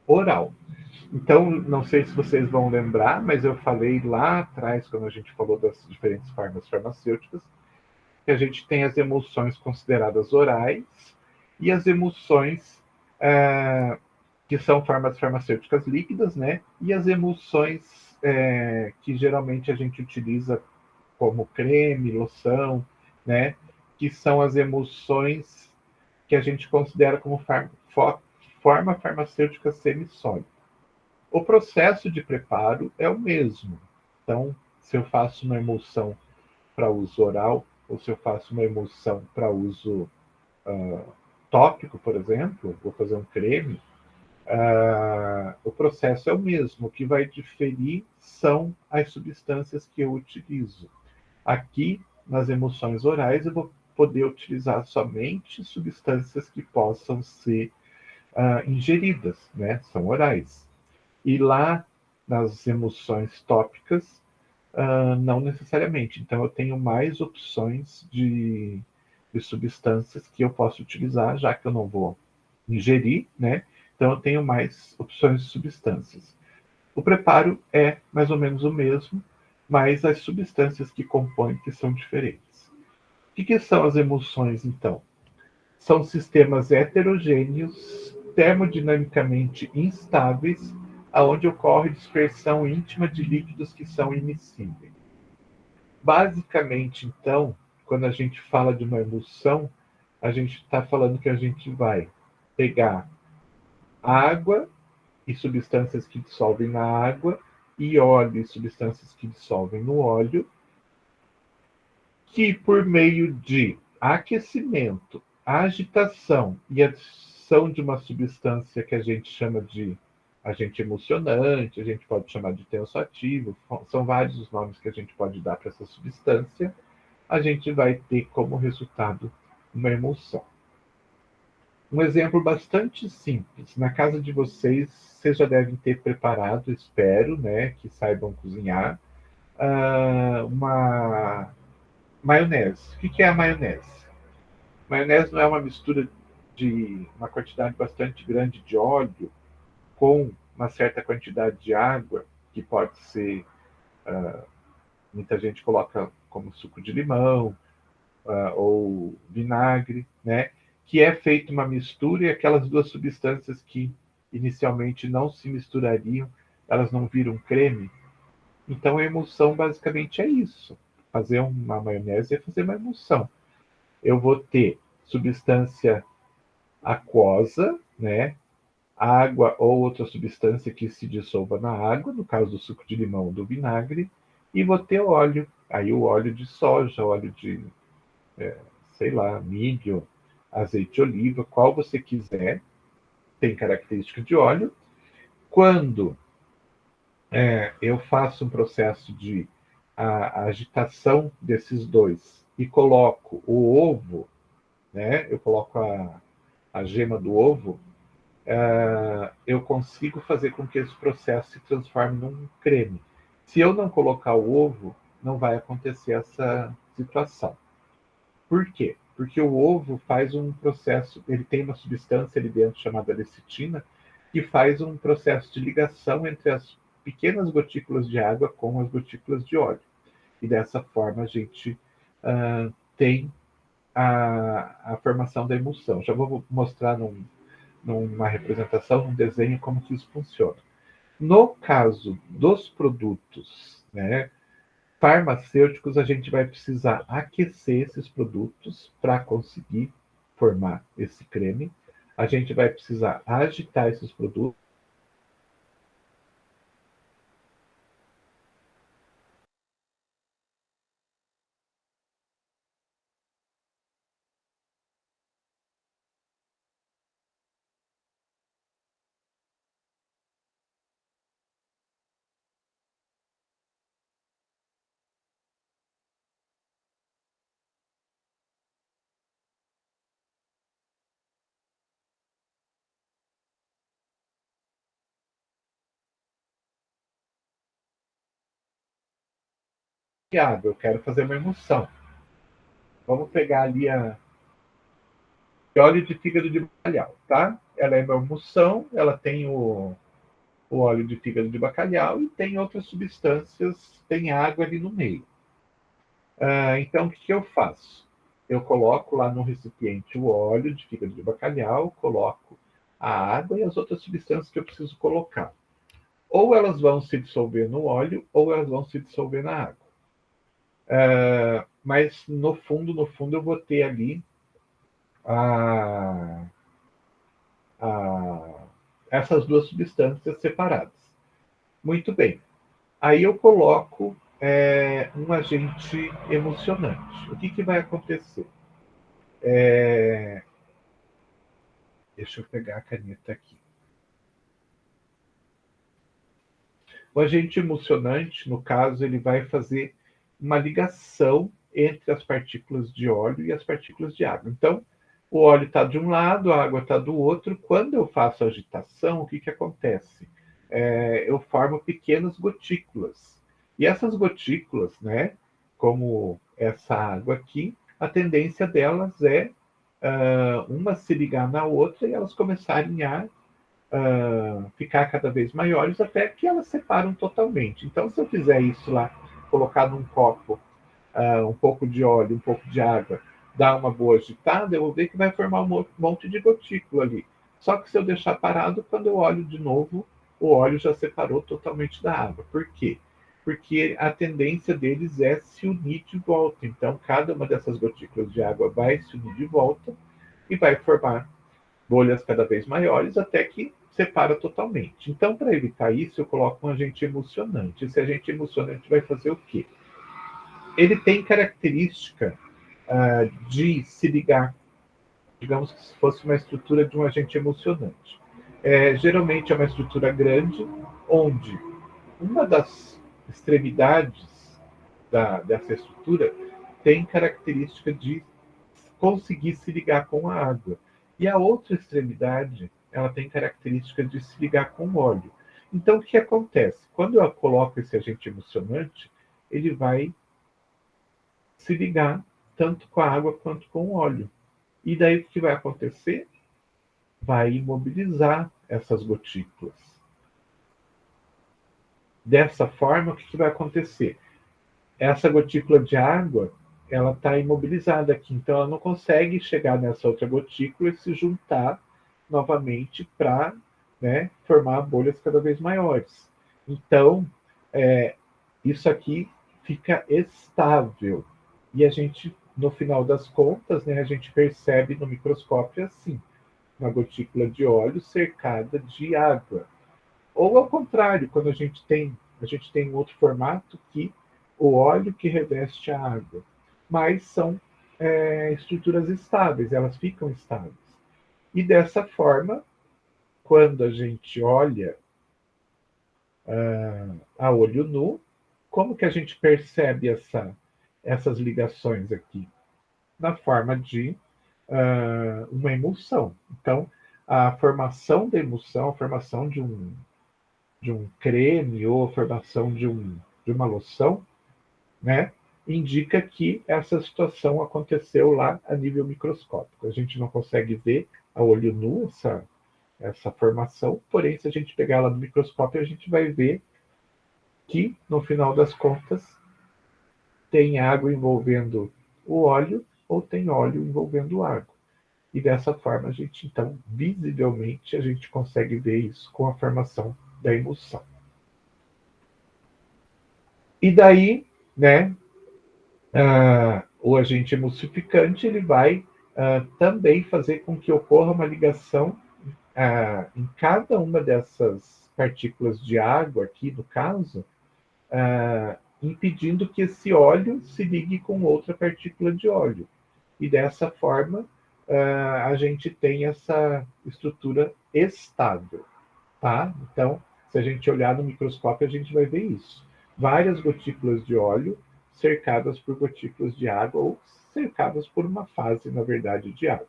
oral. Então, não sei se vocês vão lembrar, mas eu falei lá atrás, quando a gente falou das diferentes formas farmacêuticas, que a gente tem as emulsões consideradas orais e as emulsões que são formas farmacêuticas líquidas, né? E as emulsões que geralmente a gente utiliza como creme, loção, né? Que são as emulsões que a gente considera como forma farmacêutica semissólida. O processo de preparo é o mesmo. Então, se eu faço uma emulsão para uso oral, ou se eu faço uma emulsão para uso tópico, por exemplo, vou fazer um creme, o processo é o mesmo. O que vai diferir são as substâncias que eu utilizo. Aqui, nas emulsões orais, eu vou poder utilizar somente substâncias que possam ser ingeridas, né? São orais. E lá, nas emulsões tópicas, não necessariamente. Então, eu tenho mais opções de substâncias que eu posso utilizar, já que eu não vou ingerir, né? Então eu tenho mais opções de substâncias. O preparo é mais ou menos o mesmo, mas as substâncias que compõem que são diferentes. O que são as emulsões, então? São sistemas heterogêneos, termodinamicamente instáveis, aonde ocorre dispersão íntima de líquidos que são immiscíveis. Basicamente, então, quando a gente fala de uma emulsão, a gente está falando que a gente vai pegar água e substâncias que dissolvem na água, e óleo e substâncias que dissolvem no óleo, que por meio de aquecimento, agitação e adição de uma substância que a gente chama de agente emulsionante, a gente pode chamar de tensoativo, são vários os nomes que a gente pode dar para essa substância, a gente vai ter como resultado uma emulsão. Um exemplo bastante simples. Na casa de vocês já devem ter preparado, espero, né, que saibam cozinhar, uma maionese. O que é a maionese? Maionese não é uma mistura de uma quantidade bastante grande de óleo com uma certa quantidade de água, que pode ser, muita gente coloca como suco de limão, ou vinagre, né? Que é feita uma mistura e aquelas duas substâncias que inicialmente não se misturariam, elas não viram creme. Então a emulsão basicamente é isso. Fazer uma maionese é fazer uma emulsão. Eu vou ter substância aquosa, né? Água ou outra substância que se dissolva na água, no caso do suco de limão ou do vinagre, e vou ter óleo. Aí o óleo de soja, óleo de, sei lá, milho, azeite de oliva, qual você quiser, tem característica de óleo. Quando eu faço um processo de a agitação desses dois e coloco o ovo, né? Eu coloco a gema do ovo, eu consigo fazer com que esse processo se transforme num creme. Se eu não colocar o ovo, não vai acontecer essa situação. Por quê? Porque o ovo faz um processo, ele tem uma substância ali dentro chamada lecitina, que faz um processo de ligação entre as pequenas gotículas de água com as gotículas de óleo. E dessa forma a gente tem a formação da emulsão. Já vou mostrar numa representação, num desenho, como que isso funciona. No caso dos produtos, né, farmacêuticos, a gente vai precisar aquecer esses produtos para conseguir formar esse creme. A gente vai precisar agitar esses produtos. E água, eu quero fazer uma emulsão. Vamos pegar ali a óleo de fígado de bacalhau, tá? Ela é uma emulsão, ela tem o óleo de fígado de bacalhau e tem outras substâncias, tem água ali no meio. Então, o que eu faço? Eu coloco lá no recipiente o óleo de fígado de bacalhau, coloco a água e as outras substâncias que eu preciso colocar. Ou elas vão se dissolver no óleo, ou elas vão se dissolver na água. Mas no fundo, eu vou ter ali a, a, essas duas substâncias separadas. Muito bem. Aí eu coloco um agente emulsionante. O que vai acontecer? Deixa eu pegar a caneta aqui. O agente emulsionante, no caso, ele vai fazer uma ligação entre as partículas de óleo e as partículas de água. Então, o óleo está de um lado, a água está do outro. Quando eu faço agitação, o que acontece? Eu formo pequenas gotículas. E essas gotículas, né, como essa água aqui, a tendência delas é uma se ligar na outra e elas começarem a ficar cada vez maiores até que elas separam totalmente. Então, se eu fizer isso lá, colocar num copo um pouco de óleo, um pouco de água, dar uma boa agitada, eu vou ver que vai formar um monte de gotícula ali. Só que se eu deixar parado, quando eu olho de novo, o óleo já separou totalmente da água. Por quê? Porque a tendência deles é se unir de volta. Então, cada uma dessas gotículas de água vai se unir de volta e vai formar bolhas cada vez maiores até que separa totalmente. Então, para evitar isso, eu coloco um agente emulsionante. Esse agente emulsionante vai fazer o quê? Ele tem característica de se ligar, digamos que se fosse uma estrutura de um agente emulsionante. Geralmente é uma estrutura grande, onde uma das extremidades dessa estrutura tem característica de conseguir se ligar com a água. E a outra extremidade, ela tem característica de se ligar com o óleo. Então, o que acontece? Quando eu coloco esse agente emulsionante, ele vai se ligar tanto com a água quanto com o óleo. E daí o que vai acontecer? Vai imobilizar essas gotículas. Dessa forma, o que vai acontecer? Essa gotícula de água, ela está imobilizada aqui, então ela não consegue chegar nessa outra gotícula e se juntar novamente para, né, formar bolhas cada vez maiores. Então, isso aqui fica estável. E a gente, no final das contas, né, a gente percebe no microscópio assim, uma gotícula de óleo cercada de água. Ou ao contrário, quando a gente tem um outro formato que o óleo que reveste a água. Mas são estruturas estáveis, elas ficam estáveis. E dessa forma, quando a gente olha a olho nu, como que a gente percebe essas ligações aqui? Na forma de uma emulsão. Então, a formação da emulsão, a formação de um creme ou a formação de uma loção, né, indica que essa situação aconteceu lá a nível microscópico. A gente não consegue ver a olho nu essa formação, porém, se a gente pegar ela no microscópio, a gente vai ver que, no final das contas, tem água envolvendo o óleo ou tem óleo envolvendo água. E dessa forma, a gente, então, visivelmente, a gente consegue ver isso com a formação da emulsão. E daí, né, o agente emulsificante ele vai também fazer com que ocorra uma ligação em cada uma dessas partículas de água, aqui no caso, impedindo que esse óleo se ligue com outra partícula de óleo. E dessa forma, a gente tem essa estrutura estável. Tá? Então, se a gente olhar no microscópio, a gente vai ver isso. Várias gotículas de óleo cercadas por gotículas de água ou cercadas por uma fase, na verdade, de água.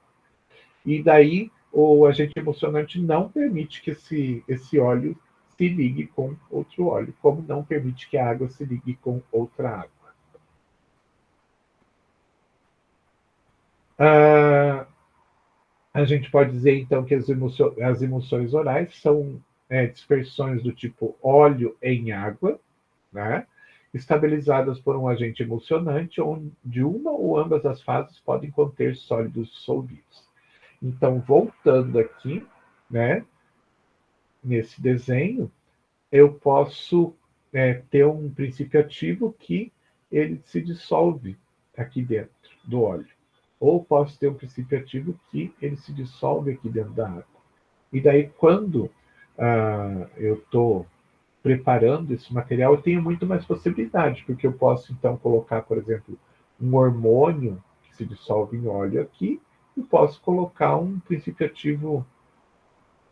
E daí o agente emulsionante não permite que esse óleo se ligue com outro óleo, como não permite que a água se ligue com outra água. A gente pode dizer, então, que as emulsões orais são dispersões do tipo óleo em água, né, estabilizadas por um agente emulsionante, onde uma ou ambas as fases podem conter sólidos dissolvidos. Então, voltando aqui, né, nesse desenho, eu posso ter um princípio ativo que ele se dissolve aqui dentro do óleo. Ou posso ter um princípio ativo que ele se dissolve aqui dentro da água. E daí, quando eu estou preparando esse material, eu tenho muito mais possibilidade, porque eu posso, então, colocar, por exemplo, um hormônio que se dissolve em óleo aqui, e posso colocar um princípio ativo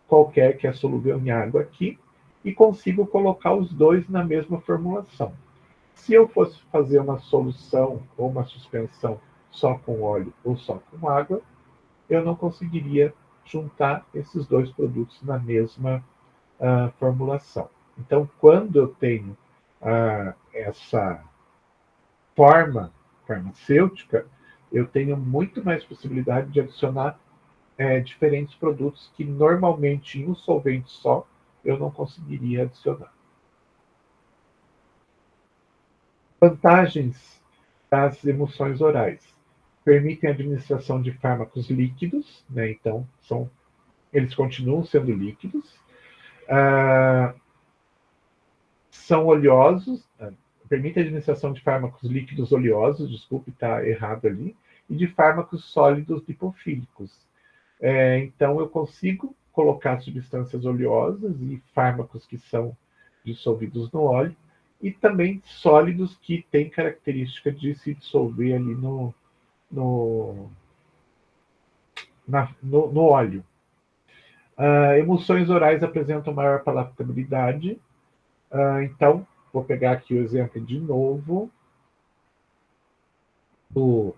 qualquer que é solúvel em água aqui, e consigo colocar os dois na mesma formulação. Se eu fosse fazer uma solução ou uma suspensão só com óleo ou só com água, eu não conseguiria juntar esses dois produtos na mesma formulação. Então, quando eu tenho essa forma farmacêutica, eu tenho muito mais possibilidade de adicionar diferentes produtos que normalmente em um solvente só eu não conseguiria adicionar. Vantagens das emulsões orais. Permitem a administração de fármacos líquidos, né? Então, eles continuam sendo líquidos. Ah, são oleosos, permite a administração de fármacos líquidos oleosos, desculpe, está errado ali, e de fármacos sólidos lipofílicos. Então, eu consigo colocar substâncias oleosas e fármacos que são dissolvidos no óleo, e também sólidos que têm característica de se dissolver ali no, no óleo. Emulsões orais apresentam maior palatabilidade. Então, vou pegar aqui o exemplo de novo do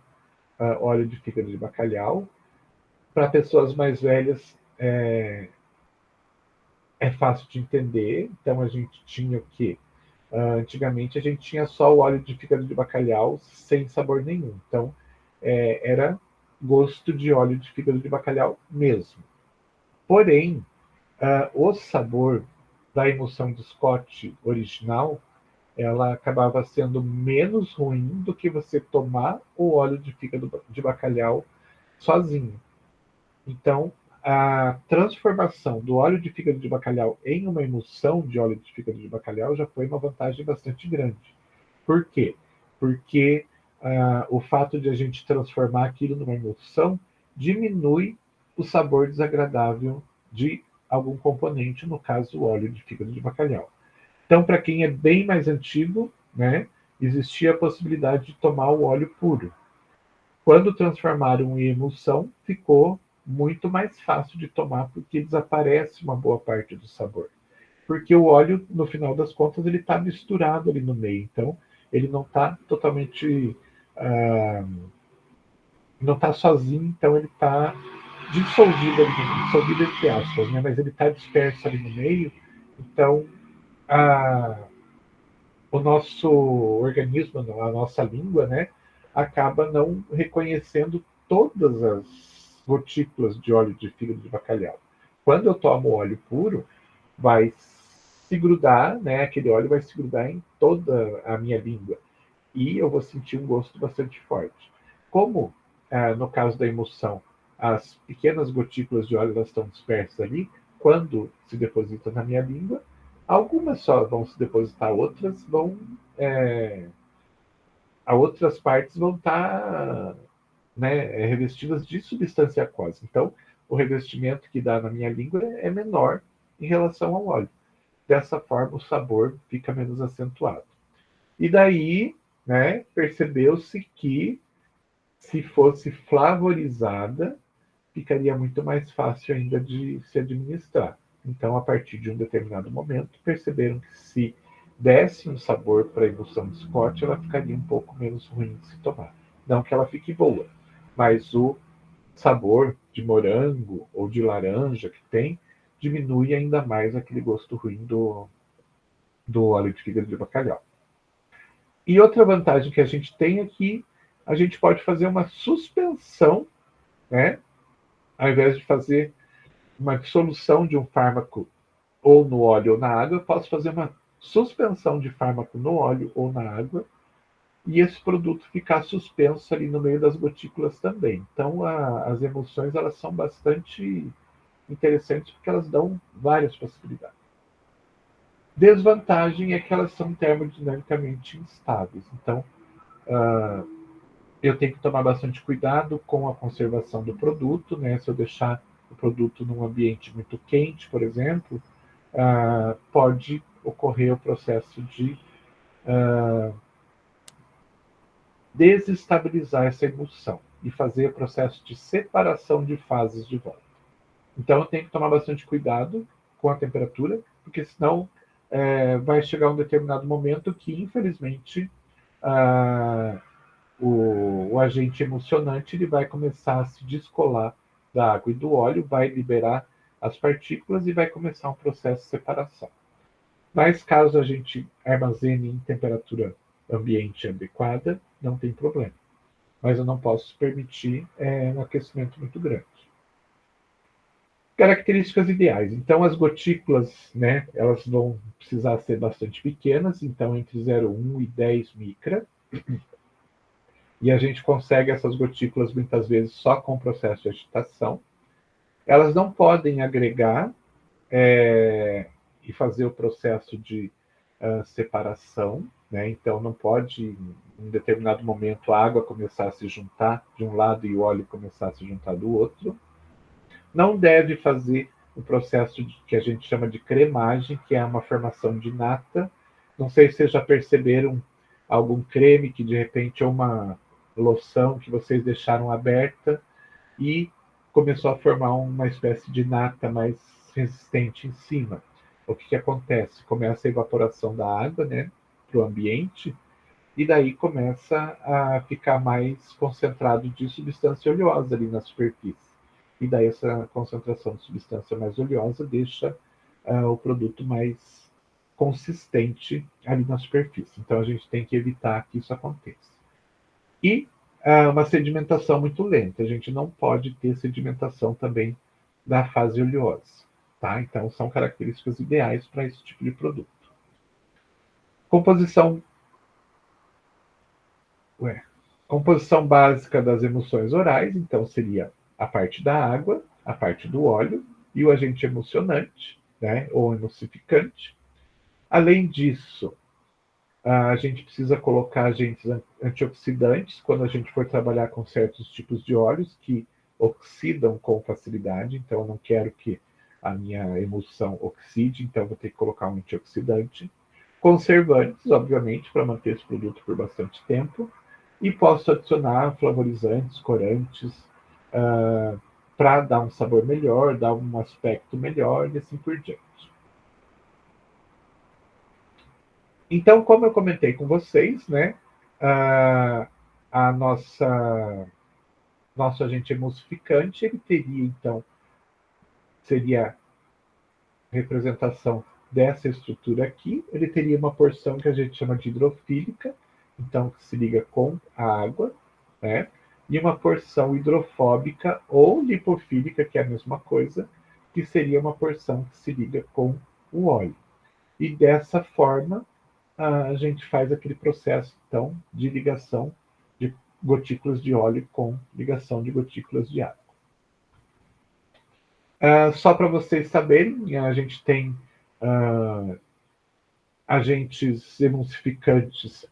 óleo de fígado de bacalhau. Para pessoas mais velhas, é fácil de entender. Então, a gente tinha o quê? Antigamente, a gente tinha só o óleo de fígado de bacalhau sem sabor nenhum. Então, era gosto de óleo de fígado de bacalhau mesmo. Porém, o sabor da emulsão de Scott original, ela acabava sendo menos ruim do que você tomar o óleo de fígado de bacalhau sozinho. Então, a transformação do óleo de fígado de bacalhau em uma emulsão de óleo de fígado de bacalhau já foi uma vantagem bastante grande. Por quê? Porque o fato de a gente transformar aquilo numa emulsão diminui o sabor desagradável de algum componente, no caso o óleo de fígado de bacalhau. Então, para quem é bem mais antigo, né, existia a possibilidade de tomar o óleo puro. Quando transformaram em emulsão, ficou muito mais fácil de tomar, porque desaparece uma boa parte do sabor. Porque o óleo, no final das contas, ele está misturado ali no meio. Então, ele não está totalmente. Não está sozinho, então ele está dissolvido ali, dissolvido entre aspas, né? Mas ele está disperso ali no meio. Então, a, o nosso organismo, a nossa língua, né, acaba não reconhecendo todas as gotículas de óleo de fígado de bacalhau. Quando eu tomo óleo puro, vai se grudar, né, aquele óleo vai se grudar em toda a minha língua e eu vou sentir um gosto bastante forte. Como, no caso da emulsão, as pequenas gotículas de óleo elas estão dispersas ali, quando se deposita na minha língua, algumas só vão se depositar, outras vão. A outras partes vão estar, né, revestidas de substância aquosa. Então, o revestimento que dá na minha língua é menor em relação ao óleo. Dessa forma, o sabor fica menos acentuado. E daí, né, percebeu-se que se fosse flavorizada, ficaria muito mais fácil ainda de se administrar. Então, a partir de um determinado momento, perceberam que se desse um sabor para a emulsão de Scott, ela ficaria um pouco menos ruim de se tomar. Não que ela fique boa, mas o sabor de morango ou de laranja que tem diminui ainda mais aquele gosto ruim do óleo de fígado de bacalhau. E outra vantagem que a gente tem é que a gente pode fazer uma suspensão, né? Ao invés de fazer uma dissolução de um fármaco ou no óleo ou na água, eu posso fazer uma suspensão de fármaco no óleo ou na água e esse produto ficar suspenso ali no meio das gotículas também. Então, as emulsões elas são bastante interessantes porque elas dão várias possibilidades. Desvantagem é que elas são termodinamicamente instáveis. Então, eu tenho que tomar bastante cuidado com a conservação do produto, né? Se eu deixar o produto num ambiente muito quente, por exemplo, pode ocorrer o processo de desestabilizar essa emulsão e fazer o processo de separação de fases de volta. Então, eu tenho que tomar bastante cuidado com a temperatura, porque senão vai chegar um determinado momento que, infelizmente, o agente emulsionante ele vai começar a se descolar da água e do óleo, vai liberar as partículas e vai começar um processo de separação. Mas caso a gente armazene em temperatura ambiente adequada, não tem problema. mas eu não posso permitir um aquecimento muito grande. Características ideais. Então, as gotículas, né, elas vão precisar ser bastante pequenas, então entre 0,1 e 10 micra. E a gente consegue essas gotículas muitas vezes só com o processo de agitação. Elas não podem agregar e fazer o processo de separação, né? Então não pode, em determinado momento, a água começar a se juntar de um lado e o óleo começar a se juntar do outro. Não deve fazer o processo que a gente chama de cremagem, que é uma formação de nata. Não sei se vocês já perceberam algum creme que de repente é uma loção que vocês deixaram aberta e começou a formar uma espécie de nata mais resistente em cima. O que acontece? Começa a evaporação da água, né, para o ambiente, e daí começa a ficar mais concentrado de substância oleosa ali na superfície. E daí essa concentração de substância mais oleosa deixa o produto mais consistente ali na superfície. Então a gente tem que evitar que isso aconteça. E uma sedimentação muito lenta. A gente não pode ter sedimentação também da fase oleosa. Tá? Então, são características ideais para esse tipo de produto. Composição básica das emulsões orais, então, seria a parte da água, a parte do óleo e o agente emulsionante, né, ou emulsificante. Além disso, a gente precisa colocar agentes antioxidantes quando a gente for trabalhar com certos tipos de óleos que oxidam com facilidade. Então, eu não quero que a minha emulsão oxide, então vou ter que colocar um antioxidante. Conservantes, obviamente, para manter esse produto por bastante tempo. E posso adicionar flavorizantes, corantes, para dar um sabor melhor, dar um aspecto melhor e assim por diante. Então, como eu comentei com vocês, né, a nosso agente emulsificante, ele teria, então, seria representação dessa estrutura aqui, ele teria uma porção que a gente chama de hidrofílica, então, que se liga com a água, né, e uma porção hidrofóbica ou lipofílica, que é a mesma coisa, que seria uma porção que se liga com o óleo. E dessa forma, a gente faz aquele processo, então, de ligação de gotículas de óleo com ligação de gotículas de água. Só para vocês saberem, a gente tem agentes emulsificantes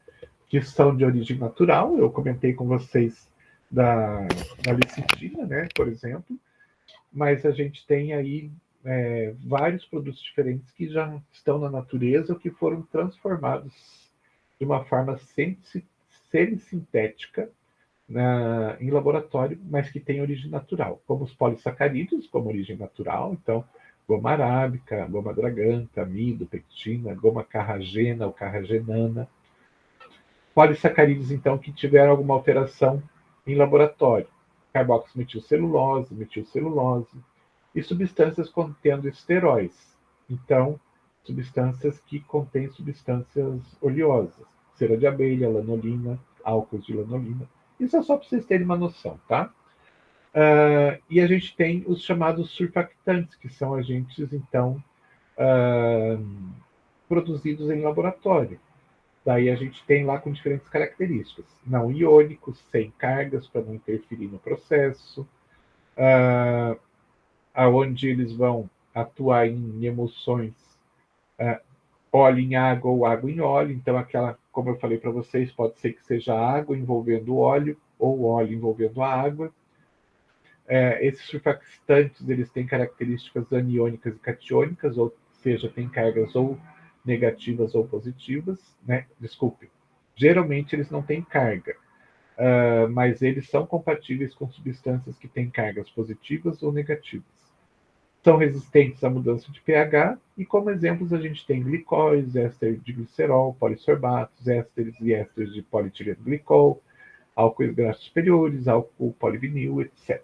que são de origem natural. Eu comentei com vocês da lecitina, né, por exemplo, mas a gente tem aí vários produtos diferentes que já estão na natureza ou que foram transformados de uma forma semissintética em laboratório, mas que tem origem natural, como os polissacarídeos, como origem natural, então goma arábica, goma draganta, amido, pectina, goma carragena ou carragenana. Polissacarídeos, então, que tiveram alguma alteração em laboratório, carboximetilcelulose, metilcelulose, e substâncias contendo esteróis, então, substâncias que contêm substâncias oleosas, cera de abelha, lanolina, álcools de lanolina. Isso é só para vocês terem uma noção, tá? E a gente tem os chamados surfactantes, que são agentes, então, produzidos em laboratório. Daí a gente tem lá com diferentes características. Não iônicos, sem cargas, para não interferir no processo, aonde eles vão atuar em emulsões óleo em água ou água em óleo. Então, aquela, como eu falei para vocês, pode ser que seja água envolvendo o óleo ou óleo envolvendo a água. Esses surfactantes, eles têm características aniônicas e catiônicas, ou seja, têm cargas ou negativas ou positivas, né? Desculpe, geralmente eles não têm carga, mas eles são compatíveis com substâncias que têm cargas positivas ou negativas. São resistentes à mudança de pH, e como exemplos a gente tem glicóis, éster de glicerol, polissorbatos, ésteres e ésteres de polietilenglicol, álcoois graxos superiores, álcool polivinil, etc.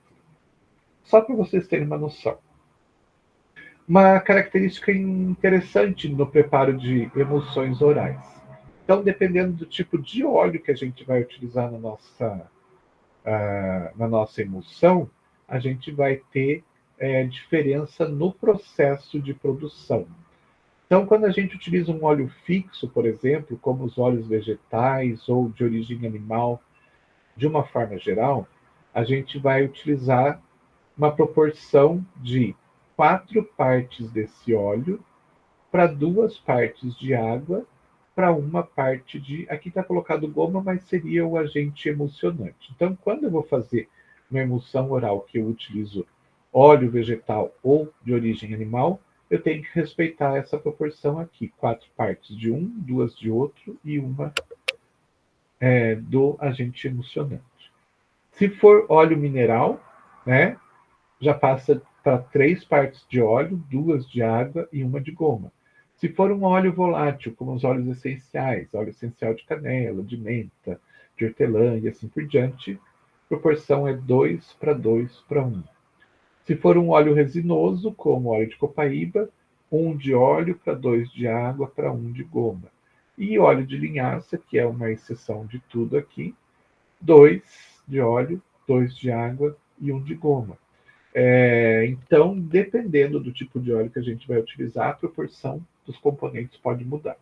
Só para vocês terem uma noção. Uma característica interessante no preparo de emulsões orais. Então, dependendo do tipo de óleo que a gente vai utilizar na nossa na nossa emulsão, a gente vai ter diferença no processo de produção. Então, quando a gente utiliza um óleo fixo, por exemplo, como os óleos vegetais ou de origem animal, de uma forma geral, a gente vai utilizar uma proporção de 4 partes desse óleo para 2 partes de água para uma parte de. Aqui está colocado goma, mas seria o agente emulsionante. Então, quando eu vou fazer uma emulsão oral que eu utilizo óleo vegetal ou de origem animal, eu tenho que respeitar essa proporção aqui: 4 partes de um, 2 de outro e uma do agente emulsionante. Se for óleo mineral, né, já passa para 3 partes de óleo, 2 de água e uma de goma. Se for um óleo volátil, como os óleos essenciais, óleo essencial de canela, de menta, de hortelã e assim por diante, a proporção é 2 para 2 para 1. Se for um óleo resinoso, como óleo de copaíba, 1 de óleo para 2 de água para 1 de goma. E óleo de linhaça, que é uma exceção de tudo aqui, 2 de óleo, 2 de água e 1 de goma. Então, dependendo do tipo de óleo que a gente vai utilizar, a proporção dos componentes pode mudar.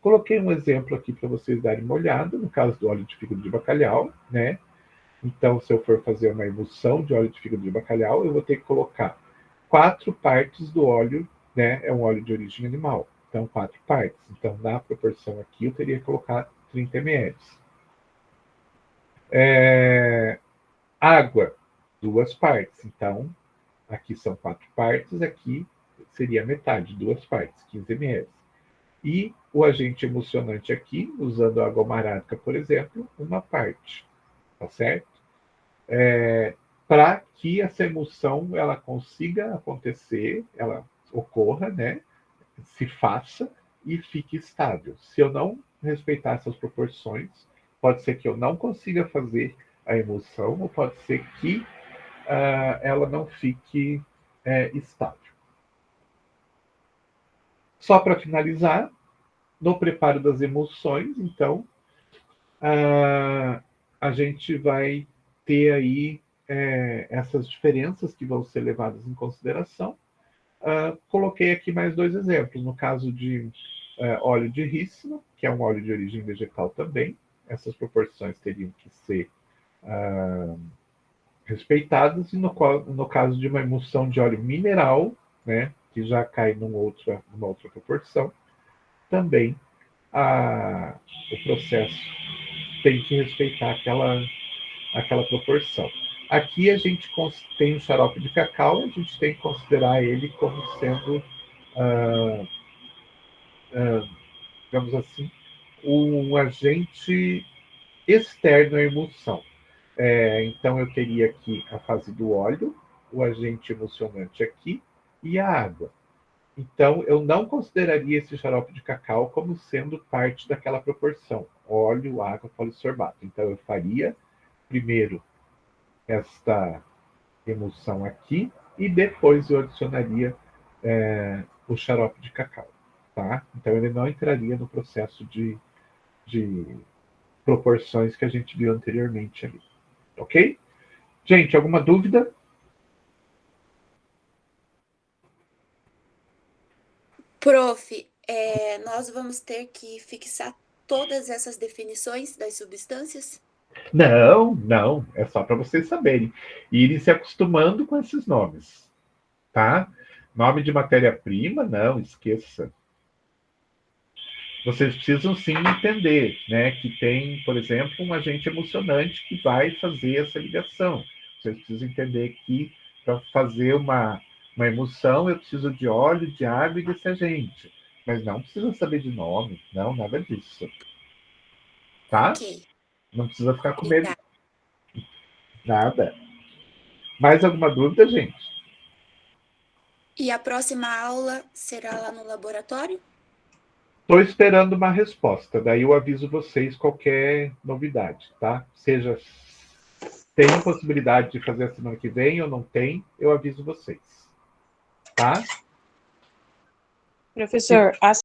Coloquei um exemplo aqui para vocês darem uma olhada, no caso do óleo de fígado de bacalhau, né? Então, se eu for fazer uma emulsão de óleo de fígado de bacalhau, eu vou ter que colocar 4 partes do óleo, né? É um óleo de origem animal, então 4 partes. Então, na proporção aqui, eu teria que colocar 30 ml. Água, 2 partes. Então, aqui são 4 partes, aqui seria metade, 2 partes, 15 ml. E o agente emulsionante aqui, usando água marática, por exemplo, uma parte, tá certo? Para que essa emulsão ela consiga acontecer, ela ocorra, né? Se faça e fique estável. Se eu não respeitar essas proporções, pode ser que eu não consiga fazer a emulsão, ou pode ser que ela não fique estável. Só para finalizar, no preparo das emulsões, então, a gente vai ter aí essas diferenças que vão ser levadas em consideração. Coloquei aqui mais 2 exemplos. No caso de óleo de rícino, que é um óleo de origem vegetal também, essas proporções teriam que ser respeitadas, e no caso de uma emulsão de óleo mineral, né, que já cai numa outra proporção, também o processo tem que respeitar aquela proporção. Aqui a gente tem o xarope de cacau, a gente tem que considerar ele como sendo, digamos assim, um agente externo à emulsão. Então eu teria aqui a fase do óleo, o agente emulsionante aqui e a água. Então, eu não consideraria esse xarope de cacau como sendo parte daquela proporção: óleo, água, polissorbato. Então, eu faria primeiro esta emulsão aqui e depois eu adicionaria o xarope de cacau. Tá? Então, ele não entraria no processo de proporções que a gente viu anteriormente ali. Ok? Gente, alguma dúvida? Prof, nós vamos ter que fixar todas essas definições das substâncias? Não, não. É só para vocês saberem. E irem se acostumando com esses nomes. Tá? Nome de matéria-prima, não, esqueça. Vocês precisam sim entender, né, que tem, por exemplo, um agente emocionante que vai fazer essa ligação. Vocês precisam entender que para fazer uma emulsão eu preciso de óleo, de água e desse agente. Mas não precisa saber de nome, não, nada disso. Tá? Ok, Não precisa ficar com medo, obrigada. nada. Mais alguma dúvida, gente? E a próxima aula será lá no laboratório? Estou esperando uma resposta, daí eu aviso vocês qualquer novidade, tá? Seja tem possibilidade de fazer a semana que vem ou não tem, eu aviso vocês, tá? Professor, a